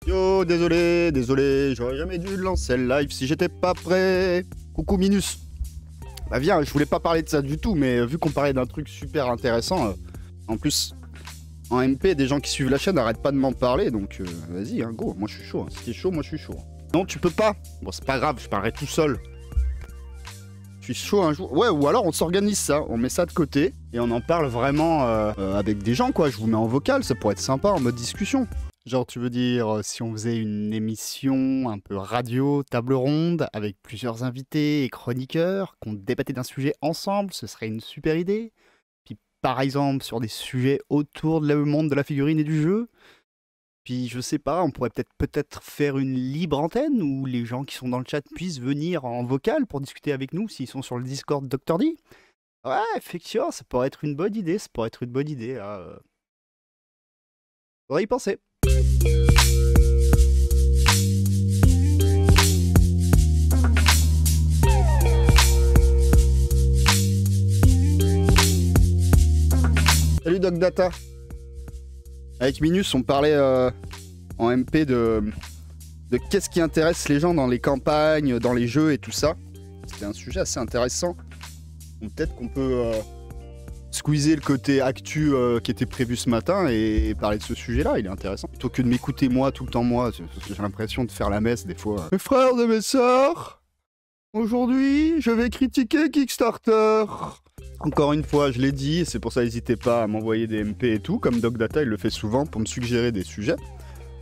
Yo, désolé, j'aurais jamais dû lancer le live si j'étais pas prêt. Coucou Minus. Bah viens, je voulais pas parler de ça du tout, mais vu qu'on parlait d'un truc super intéressant, en plus, en MP, des gens qui suivent la chaîne n'arrêtent pas de m'en parler, donc vas-y, hein, go, moi je suis chaud. Hein. Si t'es chaud, moi je suis chaud. Non, tu peux pas. Bon, c'est pas grave, je parlerai tout seul. Je suis chaud un jour. Ouais, ou alors on s'organise ça, on met ça de côté et on en parle vraiment avec des gens, quoi. Je vous mets en vocal, ça pourrait être sympa en mode discussion. Genre, tu veux dire, si on faisait une émission un peu radio, table ronde, avec plusieurs invités et chroniqueurs, qu'on débattait d'un sujet ensemble, ce serait une super idée. Puis, par exemple, sur des sujets autour de le monde de la figurine et du jeu. Puis, je sais pas, on pourrait peut-être faire une libre antenne où les gens qui sont dans le chat puissent venir en vocal pour discuter avec nous s'ils sont sur le Discord Dr. D. Ouais, effectivement, ça pourrait être une bonne idée, là. Faudrait y penser. Salut Doc Data. Avec Minus, on parlait en MP de qu'est-ce qui intéresse les gens dans les campagnes, dans les jeux et tout ça. C'était un sujet assez intéressant. Donc peut-être qu'on peut squeezer le côté actu qui était prévu ce matin et parler de ce sujet-là. Il est intéressant. Plutôt que de m'écouter moi, tout le temps moi, parce que j'ai l'impression de faire la messe des fois. Mes frères et mes sœurs, aujourd'hui, je vais critiquer Kickstarter. Encore une fois, je l'ai dit, et c'est pour ça n'hésitez pas à m'envoyer des MP et tout, comme Doc Data il le fait souvent pour me suggérer des sujets,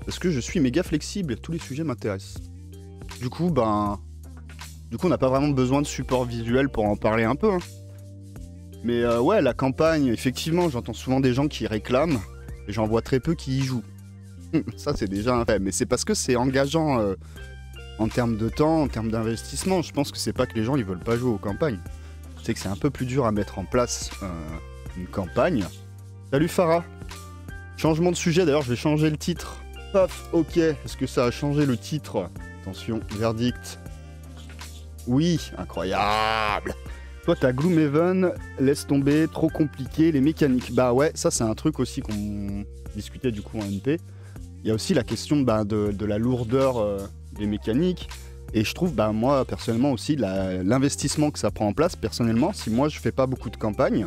parce que je suis méga flexible et tous les sujets m'intéressent. Du coup, on n'a pas vraiment besoin de support visuel pour en parler un peu. Hein. Mais ouais, la campagne, effectivement, j'entends souvent des gens qui réclament, et j'en vois très peu qui y jouent. Ça, c'est déjà un fait, mais c'est parce que c'est engageant en termes de temps, en termes d'investissement. Je pense que c'est pas que les gens ils veulent pas jouer aux campagnes. C'est que c'est un peu plus dur à mettre en place une campagne. Salut Farah. Changement de sujet, d'ailleurs je vais changer le titre. Paf, ok. Est-ce que ça a changé le titre? Attention, verdict. Oui, incroyable. Toi t'as Gloomhaven, laisse tomber, trop compliqué, les mécaniques. Bah ouais, ça c'est un truc aussi qu'on discutait du coup en MP. Il y a aussi la question de la lourdeur des mécaniques. Et je trouve, moi, personnellement aussi, l'investissement que ça prend en place, personnellement, si moi, je fais pas beaucoup de campagne,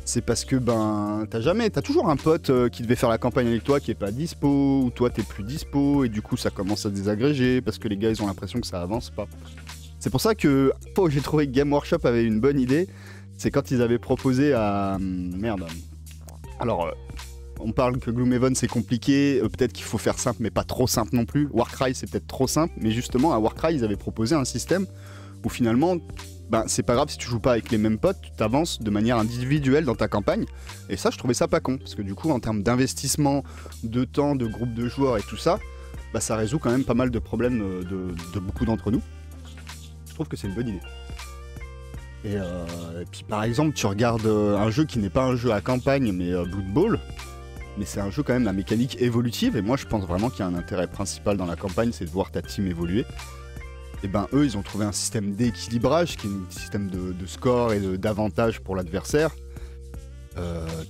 c'est parce que, t'as toujours un pote qui devait faire la campagne avec toi qui est pas dispo, ou toi, t'es plus dispo, et du coup, ça commence à désagréger, parce que les gars, ils ont l'impression que ça avance pas. C'est pour ça que, j'ai trouvé que Game Workshop avait une bonne idée, c'est quand ils avaient proposé à... Merde. Alors... on parle que Gloomhaven c'est compliqué, peut-être qu'il faut faire simple mais pas trop simple non plus. Warcry c'est peut-être trop simple, mais justement à Warcry ils avaient proposé un système où finalement c'est pas grave si tu joues pas avec les mêmes potes, tu t'avances de manière individuelle dans ta campagne. Et ça je trouvais ça pas con, parce que du coup en termes d'investissement, de temps, de groupe de joueurs et tout ça, ça résout quand même pas mal de problèmes de beaucoup d'entre nous. Je trouve que c'est une bonne idée. Et puis par exemple tu regardes un jeu qui n'est pas un jeu à campagne mais Blood Bowl. Mais c'est un jeu quand même à mécanique évolutive, et moi je pense vraiment qu'il y a un intérêt principal dans la campagne, c'est de voir ta team évoluer. Et eux ils ont trouvé un système d'équilibrage, qui est un système de score et d'avantage pour l'adversaire,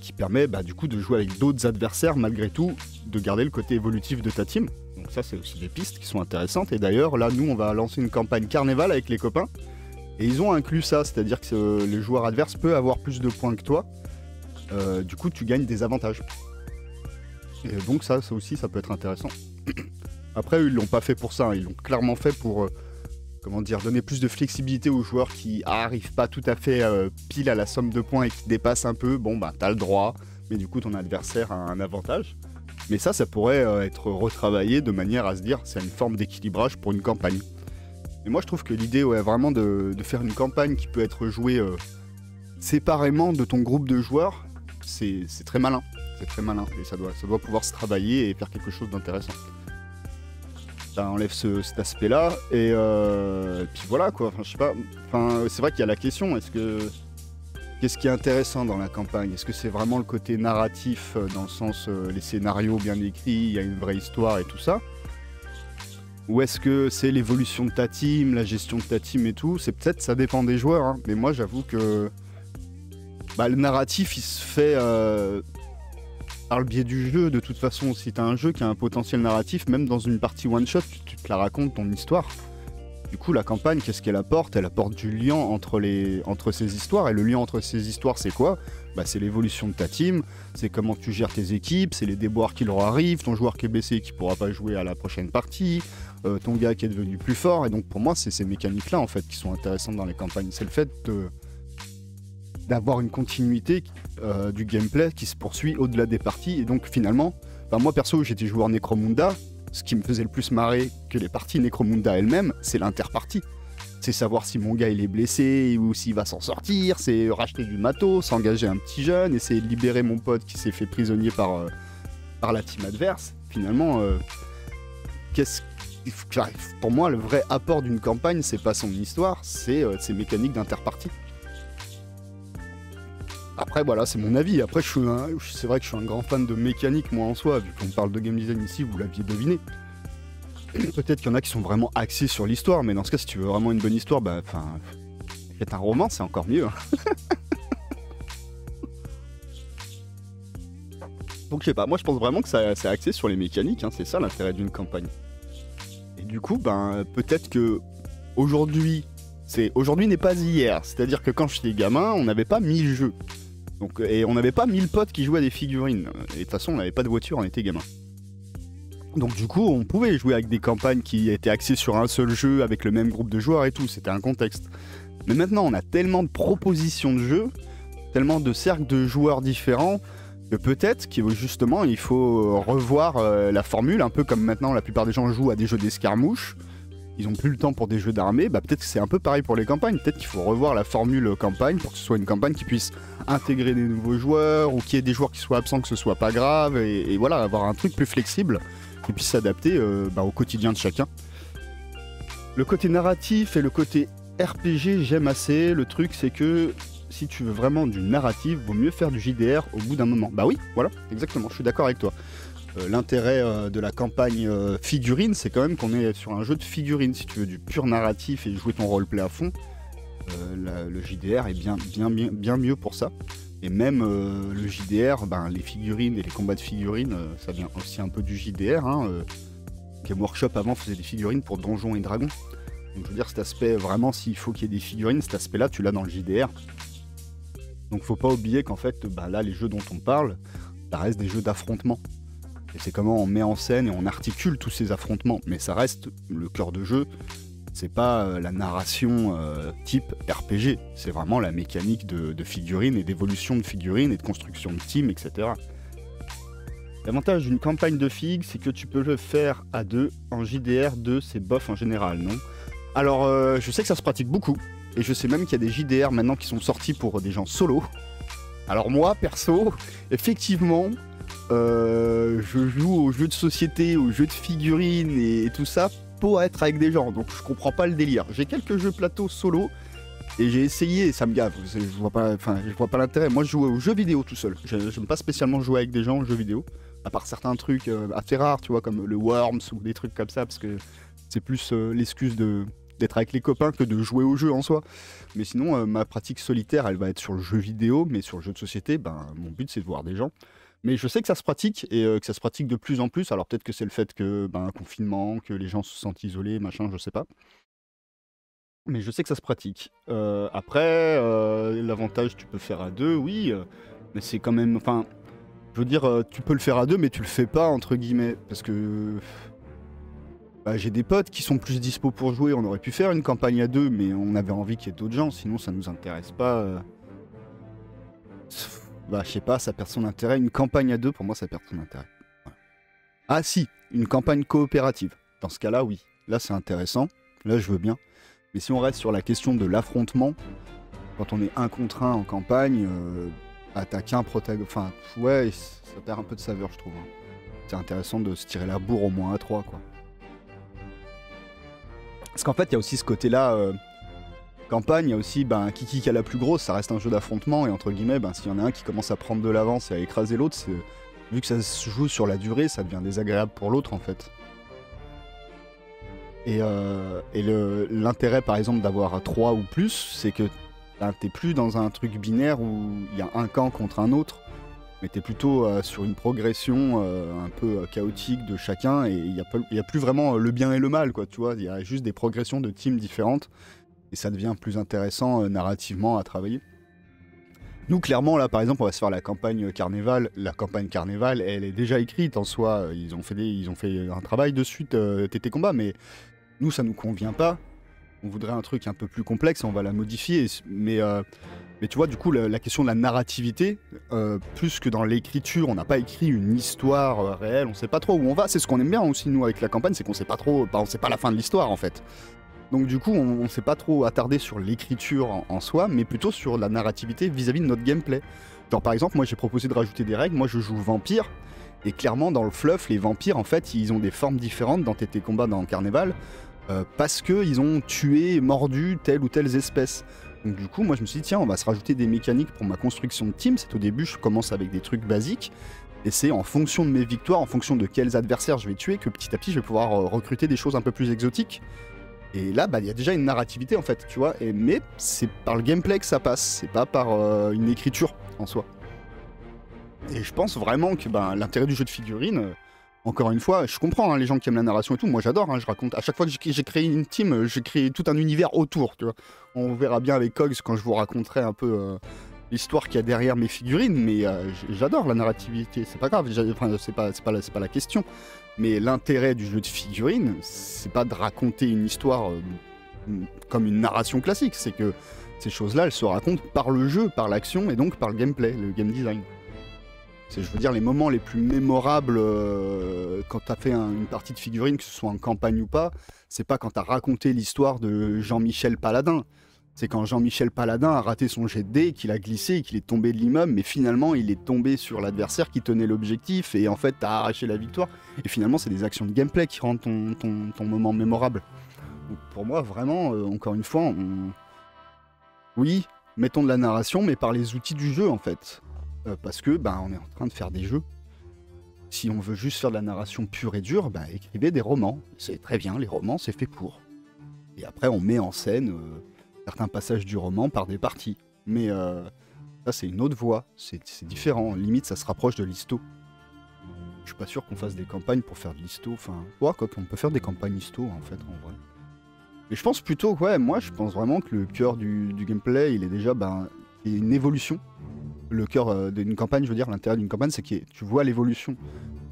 qui permet du coup de jouer avec d'autres adversaires malgré tout, de garder le côté évolutif de ta team. Donc ça c'est aussi des pistes qui sont intéressantes, et d'ailleurs là nous on va lancer une campagne carnaval avec les copains, et ils ont inclus ça, c'est-à-dire que les joueurs adverses peuvent avoir plus de points que toi, du coup tu gagnes des avantages. Et donc ça aussi, ça peut être intéressant. Après, eux, ils l'ont pas fait pour ça. Hein. Ils l'ont clairement fait pour, donner plus de flexibilité aux joueurs qui arrivent pas tout à fait pile à la somme de points et qui dépassent un peu. Bon, t'as le droit, mais du coup, ton adversaire a un avantage. Mais ça pourrait être retravaillé de manière à se dire, c'est une forme d'équilibrage pour une campagne. Et moi, je trouve que l'idée, vraiment de faire une campagne qui peut être jouée séparément de ton groupe de joueurs, c'est très malin. C'est très malin, et ça doit pouvoir se travailler et faire quelque chose d'intéressant. Ça enlève cet aspect-là, et puis voilà quoi, je sais pas, c'est vrai qu'il y a la question, qu'est-ce qui est intéressant dans la campagne? Est-ce que c'est vraiment le côté narratif, dans le sens les scénarios bien écrits, il y a une vraie histoire et tout ça? Ou est-ce que c'est l'évolution de ta team, la gestion de ta team et tout? Ça dépend des joueurs, hein. Mais moi j'avoue que le narratif il se fait par le biais du jeu, de toute façon, si t'as un jeu qui a un potentiel narratif, même dans une partie one-shot, tu te la racontes ton histoire. Du coup, la campagne, qu'est-ce qu'elle apporte? Elle apporte du lien entre ces histoires. Et le lien entre ces histoires, c'est quoi? Bah, c'est l'évolution de ta team, c'est comment tu gères tes équipes, c'est les déboires qui leur arrivent, ton joueur qui est blessé et qui pourra pas jouer à la prochaine partie, ton gars qui est devenu plus fort. Et donc, pour moi, c'est ces mécaniques-là, en fait, qui sont intéressantes dans les campagnes. C'est le fait d'avoir une continuité du gameplay qui se poursuit au-delà des parties. Et donc, finalement, bah, moi, perso, j'étais joueur Necromunda. Ce qui me faisait le plus marrer que les parties Necromunda elles-mêmes, c'est l'interpartie. C'est savoir si mon gars il est blessé ou s'il va s'en sortir, c'est racheter du matos, s'engager un petit jeune, essayer de libérer mon pote qui s'est fait prisonnier par la team adverse. Finalement, pour moi, le vrai apport d'une campagne, c'est pas son histoire, c'est ses mécaniques d'interpartie. Après, voilà, c'est mon avis. Après, c'est vrai que je suis un grand fan de mécanique, moi, en soi. Vu qu'on parle de game design ici, vous l'aviez deviné. Peut-être qu'il y en a qui sont vraiment axés sur l'histoire, mais dans ce cas, si tu veux vraiment une bonne histoire, bah, faites un roman, c'est encore mieux. Hein. Donc, je sais pas, moi, je pense vraiment que c'est axé sur les mécaniques, hein, c'est ça l'intérêt d'une campagne. Et du coup, ben, peut-être que aujourd'hui n'est pas hier. C'est-à-dire que quand j'étais gamin, on n'avait pas 1000 jeux. Donc, et on n'avait pas 1000 potes qui jouaient à des figurines. Et de toute façon, on n'avait pas de voiture, on était gamin. Donc du coup, on pouvait jouer avec des campagnes qui étaient axées sur un seul jeu, avec le même groupe de joueurs et tout, c'était un contexte. Mais maintenant, on a tellement de propositions de jeux, tellement de cercles de joueurs différents, que peut-être qu'il justement, il faut revoir la formule, un peu comme maintenant la plupart des gens jouent à des jeux d'escarmouche. Ils n'ont plus le temps pour des jeux d'armée, bah peut-être que c'est un peu pareil pour les campagnes, peut-être qu'il faut revoir la formule campagne pour que ce soit une campagne qui puisse intégrer des nouveaux joueurs, ou qu'il y ait des joueurs qui soient absents, que ce soit pas grave, et voilà, avoir un truc plus flexible, qui puisse s'adapter au quotidien de chacun. Le côté narratif et le côté RPG, j'aime assez, le truc c'est que si tu veux vraiment du narratif, vaut mieux faire du JDR au bout d'un moment. Bah oui, voilà, exactement, je suis d'accord avec toi. L'intérêt de la campagne figurine, c'est quand même qu'on est sur un jeu de figurines. Si tu veux du pur narratif et jouer ton roleplay à fond, le JDR est bien mieux pour ça. Et même le JDR, ben, les figurines et les combats de figurines, ça vient aussi un peu du JDR. Hein, Game Workshop avant faisait des figurines pour Donjons et Dragons. Donc je veux dire, cet aspect, vraiment, s'il faut qu'il y ait des figurines, cet aspect-là, tu l'as dans le JDR. Donc faut pas oublier qu'en fait, bah, là, les jeux dont on parle, ça reste des jeux d'affrontement. Et c'est comment on met en scène et on articule tous ces affrontements. Mais ça reste le cœur de jeu. C'est pas la narration type RPG. C'est vraiment la mécanique de figurines et d'évolution de figurines et de construction de team, etc. L'avantage d'une campagne de Fig, c'est que tu peux le faire à deux. En JDR, 2, c'est bof en général, non? Alors, je sais que ça se pratique beaucoup. Et je sais même qu'il y a des JDR maintenant qui sont sortis pour des gens solo. Alors moi, perso, effectivement... je joue aux jeux de société, aux jeux de figurines et tout ça pour être avec des gens, donc je comprends pas le délire. J'ai quelques jeux plateau solo et j'ai essayé et ça me gave, je vois pas l'intérêt. Moi je joue aux jeux vidéo tout seul, j'aime pas spécialement jouer avec des gens aux jeux vidéo, à part certains trucs assez rares, tu vois, comme le Worms ou des trucs comme ça, parce que c'est plus l'excuse d'être avec les copains que de jouer au jeu en soi. Mais sinon, ma pratique solitaire, elle va être sur le jeu vidéo, mais sur le jeu de société, ben, mon but c'est de voir des gens. Mais je sais que ça se pratique, et que ça se pratique de plus en plus. Alors peut-être que c'est le fait que, ben, confinement, que les gens se sentent isolés, machin, je sais pas. Mais je sais que ça se pratique. Après, l'avantage, tu peux faire à deux, oui. Mais c'est quand même... Enfin, je veux dire, tu peux le faire à deux, mais tu le fais pas, entre guillemets. Parce que... Bah, j'ai des potes qui sont plus dispo pour jouer. On aurait pu faire une campagne à deux, mais on avait envie qu'il y ait d'autres gens. Sinon, ça nous intéresse pas. Bah, je sais pas, ça perd son intérêt. Une campagne à deux, pour moi, ça perd son intérêt. Voilà. Ah si, une campagne coopérative. Dans ce cas-là, oui. Là, c'est intéressant. Là, je veux bien. Mais si on reste sur la question de l'affrontement, quand on est un contre un en campagne, t'as qu'un protagoniste... Enfin, ouais, ça perd un peu de saveur, je trouve. Hein. C'est intéressant de se tirer la bourre au moins à trois, quoi. Parce qu'en fait, il y a aussi ce côté-là... campagne, il y a aussi qui a la plus grosse, ça reste un jeu d'affrontement et entre guillemets, s'il y en a un qui commence à prendre de l'avance et à écraser l'autre, vu que ça se joue sur la durée, ça devient désagréable pour l'autre en fait. Et l'intérêt par exemple d'avoir 3 ou plus, c'est que t'es plus dans un truc binaire où il y a un camp contre un autre. mais t'es plutôt sur une progression un peu chaotique de chacun, et il y a plus vraiment le bien et le mal, quoi, tu vois. Il y a juste des progressions de teams différentes, et ça devient plus intéressant narrativement à travailler. Nous, clairement, là, par exemple, on va se faire la campagne Carnival. La campagne Carnival, elle est déjà écrite en soi. Ils ont fait un travail dessus, TT Combat, mais nous, ça nous convient pas. On voudrait un truc un peu plus complexe, on va la modifier. Mais tu vois, du coup, la question de la narrativité, plus que dans l'écriture, on n'a pas écrit une histoire réelle, on sait pas trop où on va. C'est ce qu'on aime bien aussi, nous, avec la campagne, c'est qu'on sait pas trop, on sait pas la fin de l'histoire, en fait. Donc du coup, on s'est pas trop attardé sur l'écriture en soi, mais plutôt sur la narrativité vis-à-vis de notre gameplay. Genre par exemple, moi j'ai proposé de rajouter des règles, moi je joue vampire, et clairement dans le fluff, les vampires en fait, ils ont des formes différentes dans TT Combat, dans Carnival, parce qu'ils ont tué, mordu telle ou telle espèce. Donc du coup, moi je me suis dit, tiens, on va se rajouter des mécaniques pour ma construction de team. C'est au début, je commence avec des trucs basiques, et c'est en fonction de mes victoires, en fonction de quels adversaires je vais tuer, que petit à petit je vais pouvoir recruter des choses un peu plus exotiques. Et là, bah, il y a déjà une narrativité en fait, tu vois. Mais c'est par le gameplay que ça passe, c'est pas par une écriture en soi. Et je pense vraiment que l'intérêt du jeu de figurines, encore une fois, je comprends les gens qui aiment la narration et tout. Moi, j'adore. Je raconte à chaque fois que j'ai créé une team, j'ai créé tout un univers autour, tu vois. On verra bien avec Cogs quand je vous raconterai un peu l'histoire qu'il y a derrière mes figurines. Mais j'adore la narrativité. C'est pas grave. Enfin, c'est pas la question. Mais l'intérêt du jeu de figurines, c'est pas de raconter une histoire comme une narration classique, c'est que ces choses-là, elles se racontent par le jeu, par l'action et donc par le gameplay, le game design. C'est, je veux dire, les moments les plus mémorables quand t'as fait une partie de figurines, que ce soit en campagne ou pas, c'est pas quand t'as raconté l'histoire de Jean-Michel Paladin. C'est quand Jean-Michel Paladin a raté son jet de dés, qu'il a glissé et qu'il est tombé de l'immeuble, mais finalement il est tombé sur l'adversaire qui tenait l'objectif et en fait t'as arraché la victoire. Et finalement c'est des actions de gameplay qui rendent ton moment mémorable. Donc pour moi vraiment, encore une fois, oui, mettons de la narration mais par les outils du jeu en fait. Parce que on est en train de faire des jeux. Si on veut juste faire de la narration pure et dure, écrivez des romans. C'est très bien, les romans c'est fait pour. Et après on met en scène certains passages du roman par des parties. Mais ça, c'est une autre voie. C'est différent. Limite, ça se rapproche de l'histo. Je suis pas sûr qu'on fasse des campagnes pour faire de l'histo. Enfin, ouais, quoi, on peut faire des campagnes histo, en fait, en vrai. Mais je pense plutôt, ouais, moi, je pense vraiment que le cœur du gameplay, il est déjà il y a une évolution. Le cœur d'une campagne, je veux dire, l'intérêt d'une campagne, c'est que tu vois l'évolution.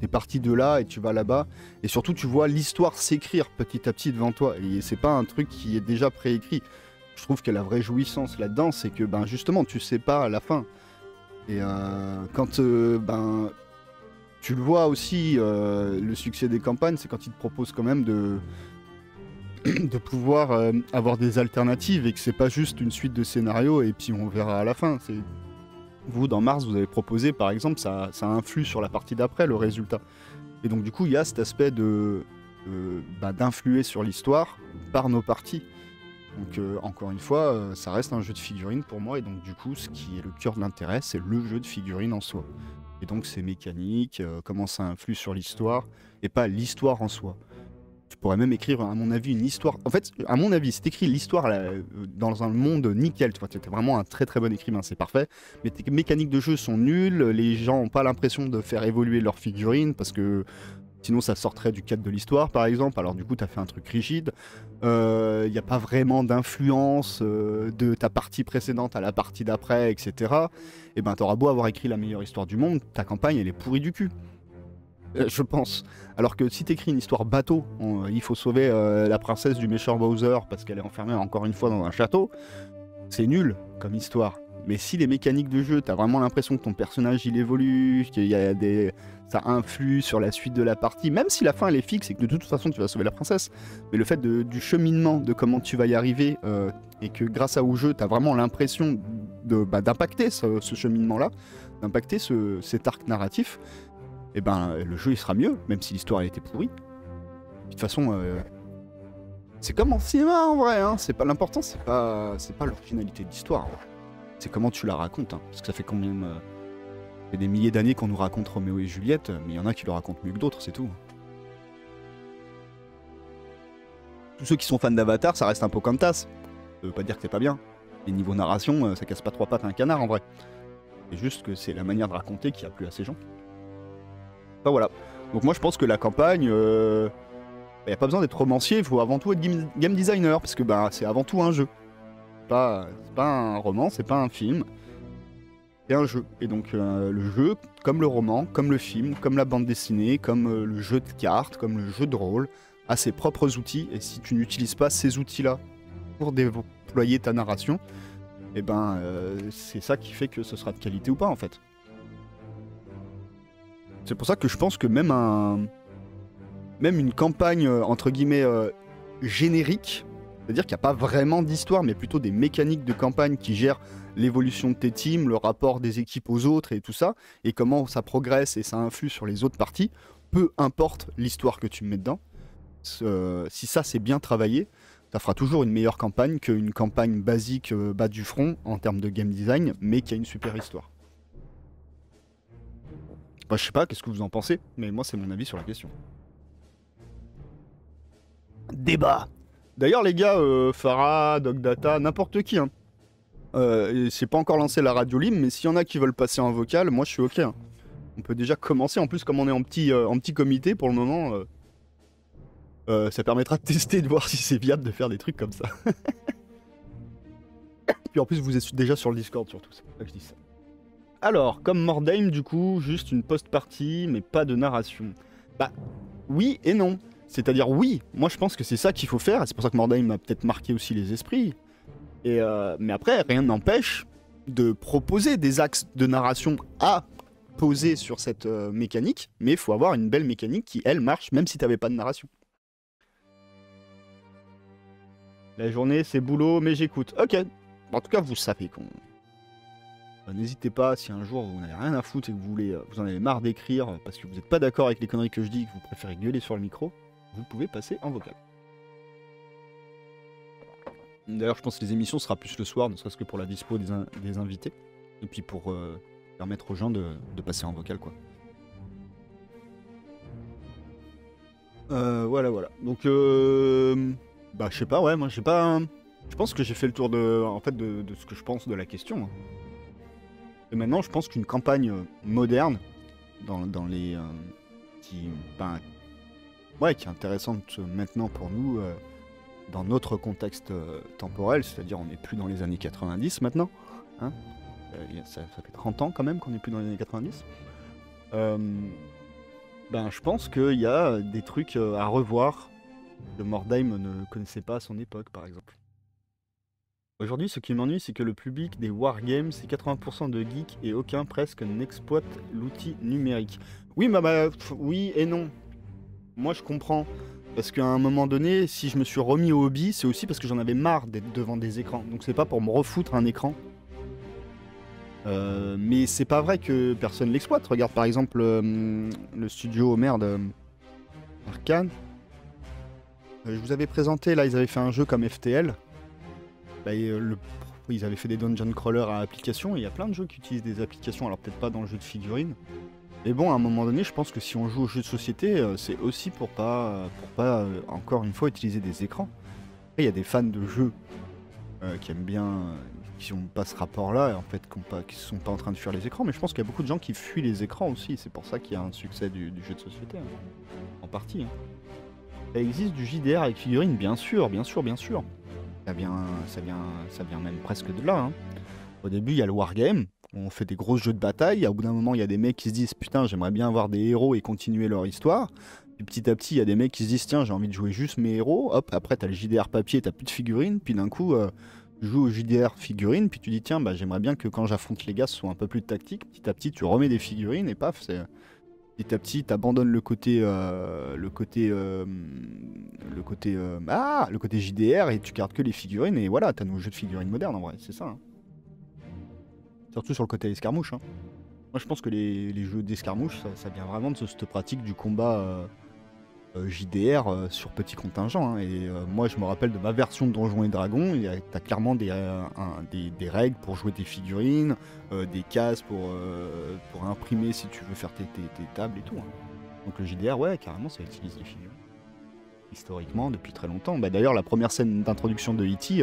T'es parti de là et tu vas là-bas. Et surtout, tu vois l'histoire s'écrire petit à petit devant toi. Et c'est pas un truc qui est déjà préécrit. Je trouve que la vraie jouissance là-dedans, c'est que justement, tu sais pas à la fin. Et quand tu le vois aussi, le succès des campagnes, c'est quand ils te proposent quand même de pouvoir avoir des alternatives et que c'est pas juste une suite de scénarios et puis on verra à la fin. Vous, dans Mars, vous avez proposé, par exemple, ça influe sur la partie d'après, le résultat. Et donc du coup, il y a cet aspect d'influer sur l'histoire par nos parties. Donc encore une fois, ça reste un jeu de figurines pour moi, et donc du coup, ce qui est le cœur de l'intérêt, c'est le jeu de figurines en soi. Et donc c'est mécanique, comment ça influe sur l'histoire, et pas l'histoire en soi. Tu pourrais même écrire, à mon avis, une histoire... En fait, à mon avis, si t'écris l'histoire dans un monde nickel, tu vois, t'es vraiment un très très bon écrivain, c'est parfait, mais tes mécaniques de jeu sont nulles, les gens n'ont pas l'impression de faire évoluer leurs figurines, parce que... Sinon, ça sortirait du cadre de l'histoire, par exemple. Alors, du coup, tu as fait un truc rigide. Il n'y a pas vraiment d'influence de ta partie précédente à la partie d'après, etc. Et tu auras beau avoir écrit la meilleure histoire du monde, ta campagne, elle est pourrie du cul. Je pense. Alors que si tu écris une histoire bateau, il faut sauver la princesse du méchant Bowser parce qu'elle est enfermée encore une fois dans un château, c'est nul comme histoire. Mais si les mécaniques de jeu, t'as vraiment l'impression que ton personnage il évolue, qu'il y a ça influe sur la suite de la partie, même si la fin elle est fixe et que de toute façon tu vas sauver la princesse, mais le fait du cheminement, de comment tu vas y arriver, et que grâce au jeu, t'as vraiment l'impression d'impacter ce cheminement-là, d'impacter cet arc narratif, et le jeu il sera mieux, même si l'histoire elle était pourrie. De toute façon, c'est comme en cinéma en vrai, hein. C'est pas l'important, c'est pas l'originalité de l'histoire. C'est comment tu la racontes, hein. Parce que ça fait combien fait des milliers d'années qu'on nous raconte Roméo et Juliette, mais il y en a qui le racontent mieux que d'autres, c'est tout. Tous ceux qui sont fans d'Avatar, ça reste un Pocahontas. Ça veut pas dire que c'est pas bien. Et niveau narration, ça casse pas trois pattes à un canard en vrai. C'est juste que c'est la manière de raconter qui a plu à ces gens. Enfin voilà. Donc moi je pense que la campagne, y a pas besoin d'être romancier, il faut avant tout être game designer, parce que bah, c'est avant tout un jeu. C'est pas un roman, c'est pas un film. C'est un jeu. Et donc le jeu, comme le roman, comme le film, comme la bande dessinée, comme le jeu de cartes, comme le jeu de rôle, a ses propres outils. Et si tu n'utilises pas ces outils-là pour déployer ta narration, et ben c'est ça qui fait que ce sera de qualité ou pas en fait. C'est pour ça que je pense que même une campagne entre guillemets générique, c'est-à-dire qu'il n'y a pas vraiment d'histoire, mais plutôt des mécaniques de campagne qui gèrent l'évolution de tes teams, le rapport des équipes aux autres et tout ça, et comment ça progresse et ça influe sur les autres parties, peu importe l'histoire que tu mets dedans. Si ça c'est bien travaillé, ça fera toujours une meilleure campagne qu'une campagne basique bas du front en termes de game design, mais qui a une super histoire. Bah, je sais pas, qu'est-ce que vous en pensez, mais moi c'est mon avis sur la question. Débat. D'ailleurs les gars, Farah, Dogdata, n'importe qui, hein. C'est pas encore lancé la radio libre, mais s'il y en a qui veulent passer en vocal, moi je suis ok. Hein. On peut déjà commencer, en plus comme on est en petit comité pour le moment, ça permettra de tester, de voir si c'est viable de faire des trucs comme ça. Puis en plus vous êtes déjà sur le Discord surtout, c'est pour ça que je dis ça. Alors, comme Mordheim du coup, juste une post-partie, mais pas de narration. Bah, oui et non. C'est-à-dire oui, moi je pense que c'est ça qu'il faut faire, et c'est pour ça que Mordheim a peut-être marqué aussi les esprits. Mais après, rien n'empêche de proposer des axes de narration à poser sur cette mécanique, mais il faut avoir une belle mécanique qui, elle, marche même si t'avais pas de narration. La journée, c'est boulot, mais j'écoute. Ok. En tout cas, vous savez qu'on... N'hésitez pas, si un jour vous n'avez rien à foutre et que vous en avez marre d'écrire parce que vous n'êtes pas d'accord avec les conneries que je dis et que vous préférez gueuler sur le micro, vous pouvez passer en vocal. D'ailleurs, je pense que les émissions sera plus le soir, ne serait-ce que pour la dispo des invités. Et puis pour permettre aux gens de passer en vocal, quoi. Voilà. Donc, bah, je sais pas, ouais, moi, j'ai pas... Je pense que j'ai fait le tour de ce que je pense de la question. Et maintenant, je pense qu'une campagne moderne, dans les... qui est intéressante maintenant pour nous... dans notre contexte temporel, c'est-à-dire on n'est plus dans les années 90 maintenant, hein, ça fait 30 ans quand même qu'on n'est plus dans les années 90, je pense qu'il y a des trucs à revoir que Mordheim ne connaissait pas à son époque par exemple. Aujourd'hui ce qui m'ennuie c'est que le public des wargames c'est 80% de geeks et aucun presque n'exploite l'outil numérique. Oui, oui et non, moi je comprends. Parce qu'à un moment donné, si je me suis remis au hobby, c'est aussi parce que j'en avais marre d'être devant des écrans. Donc c'est pas pour me refoutre un écran. Mais c'est pas vrai que personne l'exploite. Regarde par exemple le studio merde Arkane. Je vous avais présenté, là ils avaient fait un jeu comme FTL. Ils avaient fait des dungeon crawlers à application. Et il y a plein de jeux qui utilisent des applications, alors peut-être pas dans le jeu de figurines. Mais bon, à un moment donné, je pense que si on joue aux jeux de société, c'est aussi pour pas encore une fois, utiliser des écrans. Après, il y a des fans de jeux qui aiment bien, qui n'ont pas ce rapport-là, en fait, qui sont pas en train de fuir les écrans. Mais je pense qu'il y a beaucoup de gens qui fuient les écrans aussi. C'est pour ça qu'il y a un succès du jeu de société, hein, en partie. Hein. Ça existe du JDR avec figurines, bien sûr. Ça vient même presque de là. Hein. Au début, il y a le wargame. On fait des gros jeux de bataille, au bout d'un moment il y a des mecs qui se disent putain j'aimerais bien avoir des héros et continuer leur histoire. Puis petit à petit il y a des mecs qui se disent tiens j'ai envie de jouer juste mes héros, hop après t'as le JDR papier, t'as plus de figurines, puis d'un coup tu joues au JDR figurines, puis tu dis tiens bah j'aimerais bien que quand j'affronte les gars ce soit un peu plus tactique, petit à petit tu remets des figurines et paf c'est... Petit à petit t'abandonnes le côté JDR et tu gardes que les figurines et voilà t'as nos jeux de figurines modernes en vrai, c'est ça. Hein. Surtout sur le côté escarmouche. Hein. Moi je pense que les jeux d'escarmouche, ça vient vraiment de cette pratique du combat JDR sur petit contingent. Hein. Et moi je me rappelle de ma version de Donjons et Dragons, t'as clairement des règles pour jouer des figurines, des cases pour imprimer si tu veux faire tes tables et tout. Hein. Donc le JDR, ouais, carrément ça utilise les figurines. Historiquement, depuis très longtemps. Bah, d'ailleurs la première scène d'introduction de E.T.,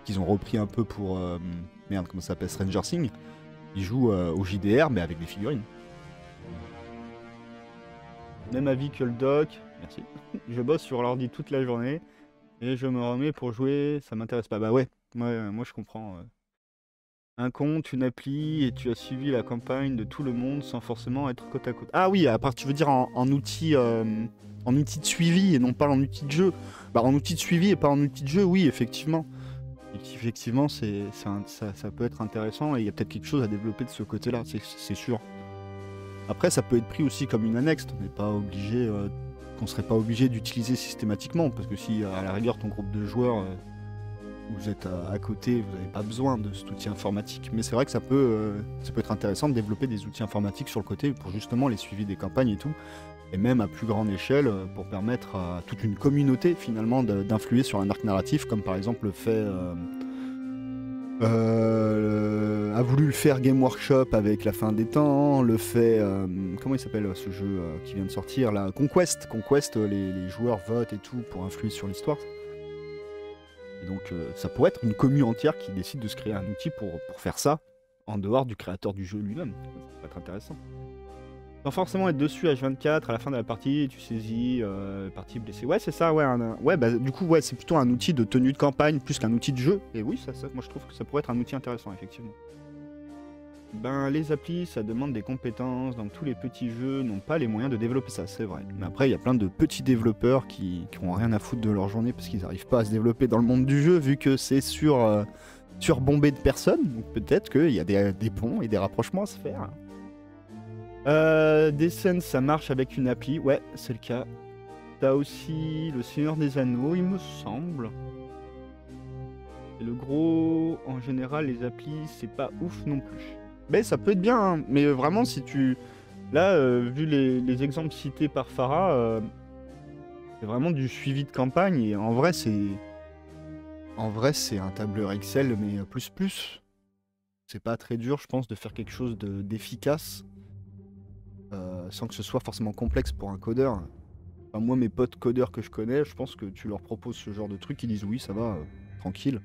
qu'ils ont repris un peu pour... merde, comment ça s'appelle, Stranger Things. Ils jouent au JDR, mais avec des figurines. Même avis que le doc. Merci. Je bosse sur l'ordi toute la journée et je me remets pour jouer. Ça m'intéresse pas. Bah ouais, moi je comprends. Un compte, une appli, et tu as suivi la campagne de tout le monde sans forcément être côte à côte. Ah oui, à part tu veux dire en outil de suivi et non pas en outil de jeu. Bah en outil de suivi et pas en outil de jeu, oui, effectivement. Effectivement, ça peut être intéressant et il y a peut-être quelque chose à développer de ce côté-là, c'est sûr. Après, ça peut être pris aussi comme une annexe, on n'est pas obligé, qu'on serait pas obligé d'utiliser systématiquement, parce que si à la rigueur ton groupe de joueurs, vous êtes à côté, vous n'avez pas besoin de cet outil informatique. Mais c'est vrai que ça peut être intéressant de développer des outils informatiques sur le côté pour justement les suivis des campagnes et tout, et même à plus grande échelle pour permettre à toute une communauté finalement d'influer sur un arc narratif, comme par exemple le fait a voulu le faire Game Workshop avec La Fin des Temps, le fait comment il s'appelle ce jeu qui vient de sortir là, Conquest, les joueurs votent et tout pour influer sur l'histoire. Et donc ça pourrait être une commune entière qui décide de se créer un outil pour faire ça en dehors du créateur du jeu lui-même. Ça peut être intéressant. Sans forcément être dessus H24, à la fin de la partie, tu saisis, partie blessée. Ouais, c'est ça, ouais. Ouais, bah du coup, ouais, c'est plutôt un outil de tenue de campagne plus qu'un outil de jeu. Et oui, moi je trouve que ça pourrait être un outil intéressant, effectivement. Ben, les applis, ça demande des compétences, donc tous les petits jeux n'ont pas les moyens de développer ça, c'est vrai. Mais après, il y a plein de petits développeurs qui ont rien à foutre de leur journée parce qu'ils n'arrivent pas à se développer dans le monde du jeu, vu que c'est surbombé de personnes. Donc peut-être qu'il y a des ponts et des rapprochements à se faire. Des scènes, ça marche avec une appli, ouais, c'est le cas. T'as aussi le Seigneur des Anneaux, il me semble. Et le gros, en général, les applis, c'est pas ouf non plus. Mais ça peut être bien, hein. Mais vraiment, si tu... Là, vu les exemples cités par Farah, c'est vraiment du suivi de campagne, et en vrai, c'est un tableur Excel, mais plus. C'est pas très dur, je pense, de faire quelque chose d'efficace. Sans que ce soit forcément complexe pour un codeur. Enfin, moi, mes potes codeurs que je connais, je pense que tu leur proposes ce genre de truc, ils disent oui, ça va, tranquille.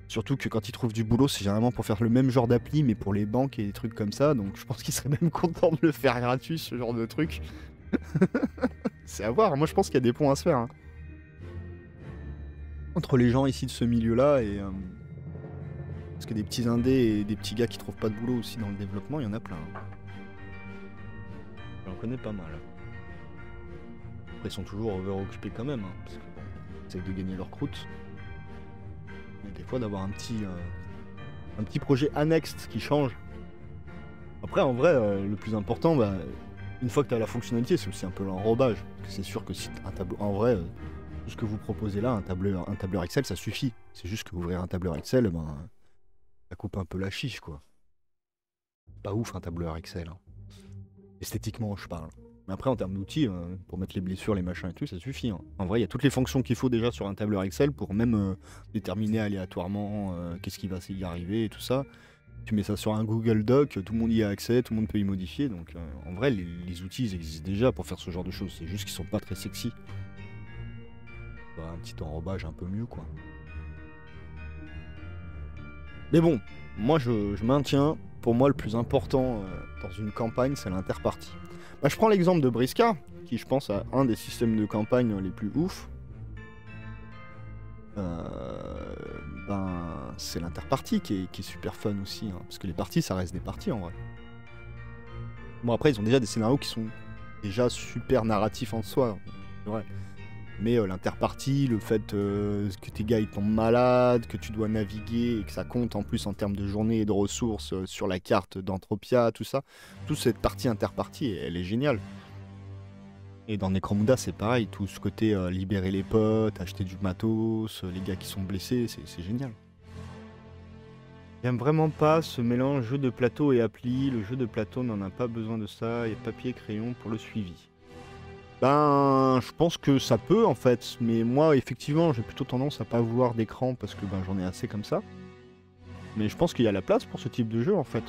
Surtout que quand ils trouvent du boulot, c'est généralement pour faire le même genre d'appli, mais pour les banques et des trucs comme ça, donc je pense qu'ils seraient même contents de le faire gratuit, ce genre de truc. C'est à voir, moi je pense qu'il y a des ponts à se faire. Hein. Entre les gens ici de ce milieu-là et... Parce que des petits indés et des petits gars qui trouvent pas de boulot aussi dans le développement, il y en a plein. Hein. J'en connais pas mal. Après, ils sont toujours over-occupés quand même, hein, parce qu'ils essayent de gagner leur croûte. Mais des fois, d'avoir un petit projet annexe qui change. Après, en vrai, le plus important, bah, une fois que tu as la fonctionnalité, c'est aussi un peu l'enrobage. Parce que c'est sûr que si un tableau... En vrai, tout ce que vous proposez là, un tableur Excel, ça suffit. C'est juste que ouvrir un tableur Excel, ben, ça coupe un peu la chiche, quoi. Pas ouf, un tableur Excel. Hein. Esthétiquement, je parle. Mais après, en termes d'outils, pour mettre les blessures, les machins et tout, ça suffit. Hein. En vrai, il y a toutes les fonctions qu'il faut déjà sur un tableur Excel pour même déterminer aléatoirement qu'est-ce qui va y arriver et tout ça. Tu mets ça sur un Google Doc, tout le monde y a accès, tout le monde peut y modifier. Donc, en vrai, les outils, ils existent déjà pour faire ce genre de choses. C'est juste qu'ils sont pas très sexy. Bah, un petit enrobage un peu mieux, quoi. Mais bon, moi, je maintiens... Pour moi, le plus important dans une campagne, c'est l'interpartie. Bah, je prends l'exemple de Briska, qui je pense a un des systèmes de campagne les plus ouf. C'est l'interpartie qui est super fun aussi, hein, parce que les parties, ça reste des parties en vrai. Bon, après, ils ont déjà des scénarios qui sont déjà super narratifs en soi, c'est vrai. Mais l'interpartie, le fait que tes gars ils tombent malades, que tu dois naviguer et que ça compte en plus en termes de journée et de ressources sur la carte d'Anthropia, tout ça, toute cette partie interpartie, elle est géniale. Et dans Necromunda, c'est pareil, tout ce côté libérer les potes, acheter du matos, les gars qui sont blessés, c'est génial. J'aime vraiment pas ce mélange jeu de plateau et appli. Le jeu de plateau n'en a pas besoin de ça, il y a papier et crayon pour le suivi. Ben, je pense que ça peut en fait, mais moi effectivement j'ai plutôt tendance à pas vouloir d'écran parce que ben, j'en ai assez comme ça. Mais je pense qu'il y a la place pour ce type de jeu en fait.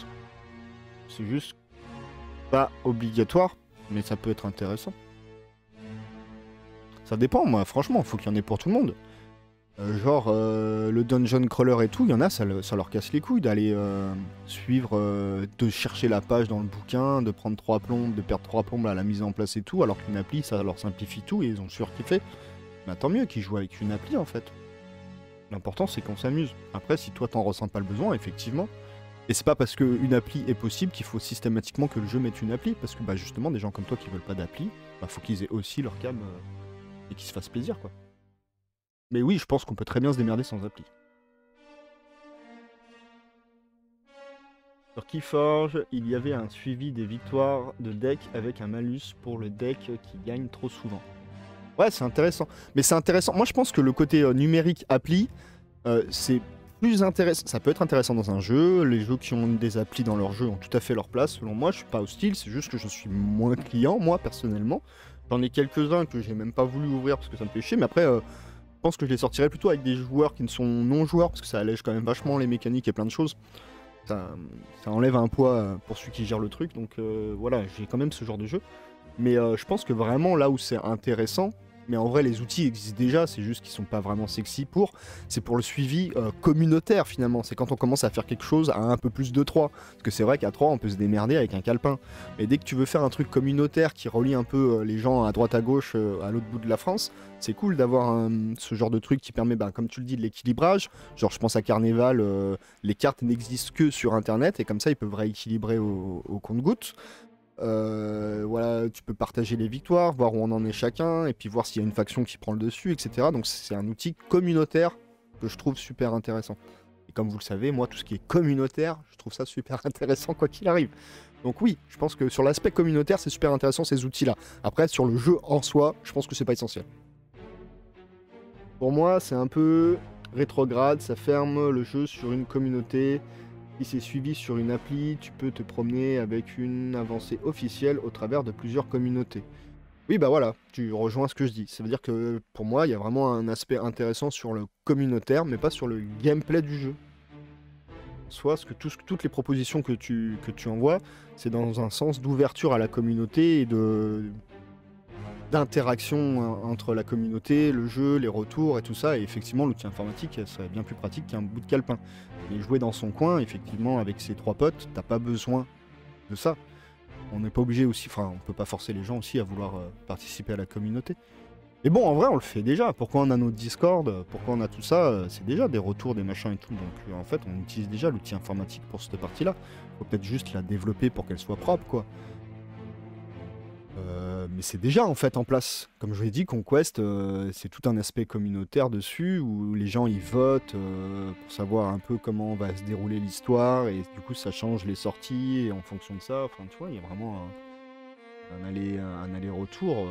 C'est juste pas obligatoire, mais ça peut être intéressant. Ça dépend, moi franchement, faut qu'il y en ait pour tout le monde. Le dungeon crawler et tout, il y en a, ça leur casse les couilles d'aller suivre, de chercher la page dans le bouquin, de prendre 3 plombes, de perdre 3 plombes à la mise en place et tout, alors qu'une appli, ça leur simplifie tout et ils ont surkiffé. Bah tant mieux qu'ils jouent avec une appli en fait. L'important c'est qu'on s'amuse. Après, si toi t'en ressens pas le besoin, effectivement. Et c'est pas parce qu'une appli est possible qu'il faut systématiquement que le jeu mette une appli, parce que bah justement, des gens comme toi qui veulent pas d'appli, bah faut qu'ils aient aussi leur cam et qu'ils se fassent plaisir quoi. Mais oui, je pense qu'on peut très bien se démerder sans appli. Sur Keyforge, il y avait un suivi des victoires de deck avec un malus pour le deck qui gagne trop souvent. Ouais, c'est intéressant. Mais c'est intéressant. Moi, je pense que le côté numérique appli, c'est plus intéressant. Ça peut être intéressant dans un jeu. Les jeux qui ont des applis dans leur jeu ont tout à fait leur place. Selon moi, je suis pas hostile. C'est juste que je suis moins client, moi, personnellement. J'en ai quelques-uns que j'ai même pas voulu ouvrir parce que ça me fait chier. Mais après... je pense que je les sortirais plutôt avec des joueurs qui ne sont non-joueurs, parce que ça allège quand même vachement les mécaniques et plein de choses. Ça enlève un poids pour celui qui gère le truc, donc voilà, j'ai quand même ce genre de jeu. Mais je pense que vraiment là où c'est intéressant, mais en vrai les outils existent déjà, c'est juste qu'ils sont pas vraiment sexy c'est pour le suivi communautaire finalement. C'est quand on commence à faire quelque chose à un peu plus de 3. Parce que c'est vrai qu'à 3 on peut se démerder avec un calepin. Mais dès que tu veux faire un truc communautaire qui relie un peu les gens à droite à gauche à l'autre bout de la France, c'est cool d'avoir ce genre de truc qui permet, comme tu le dis, de l'équilibrage. Genre je pense à Carnival, les cartes n'existent que sur internet et comme ça ils peuvent rééquilibrer au compte-gouttes. Voilà, tu peux partager les victoires, voir où on en est chacun, et puis voir s'il y a une faction qui prend le dessus, etc. Donc c'est un outil communautaire que je trouve super intéressant. Et comme vous le savez, moi, tout ce qui est communautaire, je trouve ça super intéressant quoi qu'il arrive. Donc oui, je pense que sur l'aspect communautaire, c'est super intéressant ces outils-là. Après, sur le jeu en soi, je pense que c'est pas essentiel. Pour moi, c'est un peu rétrograde, ça ferme le jeu sur une communauté. Si c'est suivi sur une appli, tu peux te promener avec une avancée officielle au travers de plusieurs communautés. Oui, bah voilà, tu rejoins ce que je dis. Ça veut dire que pour moi, il y a vraiment un aspect intéressant sur le communautaire, mais pas sur le gameplay du jeu. Soit toutes les propositions que tu envoies, c'est dans un sens d'ouverture à la communauté et d'interaction entre la communauté, le jeu, les retours et tout ça. Et effectivement, l'outil informatique serait bien plus pratique qu'un bout de calepin. Et jouer dans son coin, effectivement, avec ses 3 potes, t'as pas besoin de ça. On n'est pas obligé aussi, enfin, on peut pas forcer les gens aussi à vouloir participer à la communauté. Mais bon, en vrai, on le fait déjà. Pourquoi on a notre Discord, pourquoi on a tout ça, c'est déjà des retours, des machins et tout. Donc en fait, on utilise déjà l'outil informatique pour cette partie-là. Faut peut-être juste la développer pour qu'elle soit propre, quoi. Mais c'est déjà en fait en place. Comme je vous l'ai dit, Conquest, c'est tout un aspect communautaire dessus où les gens ils votent pour savoir un peu comment va se dérouler l'histoire et du coup ça change les sorties et en fonction de ça. Enfin, tu vois, il y a vraiment un aller-retour.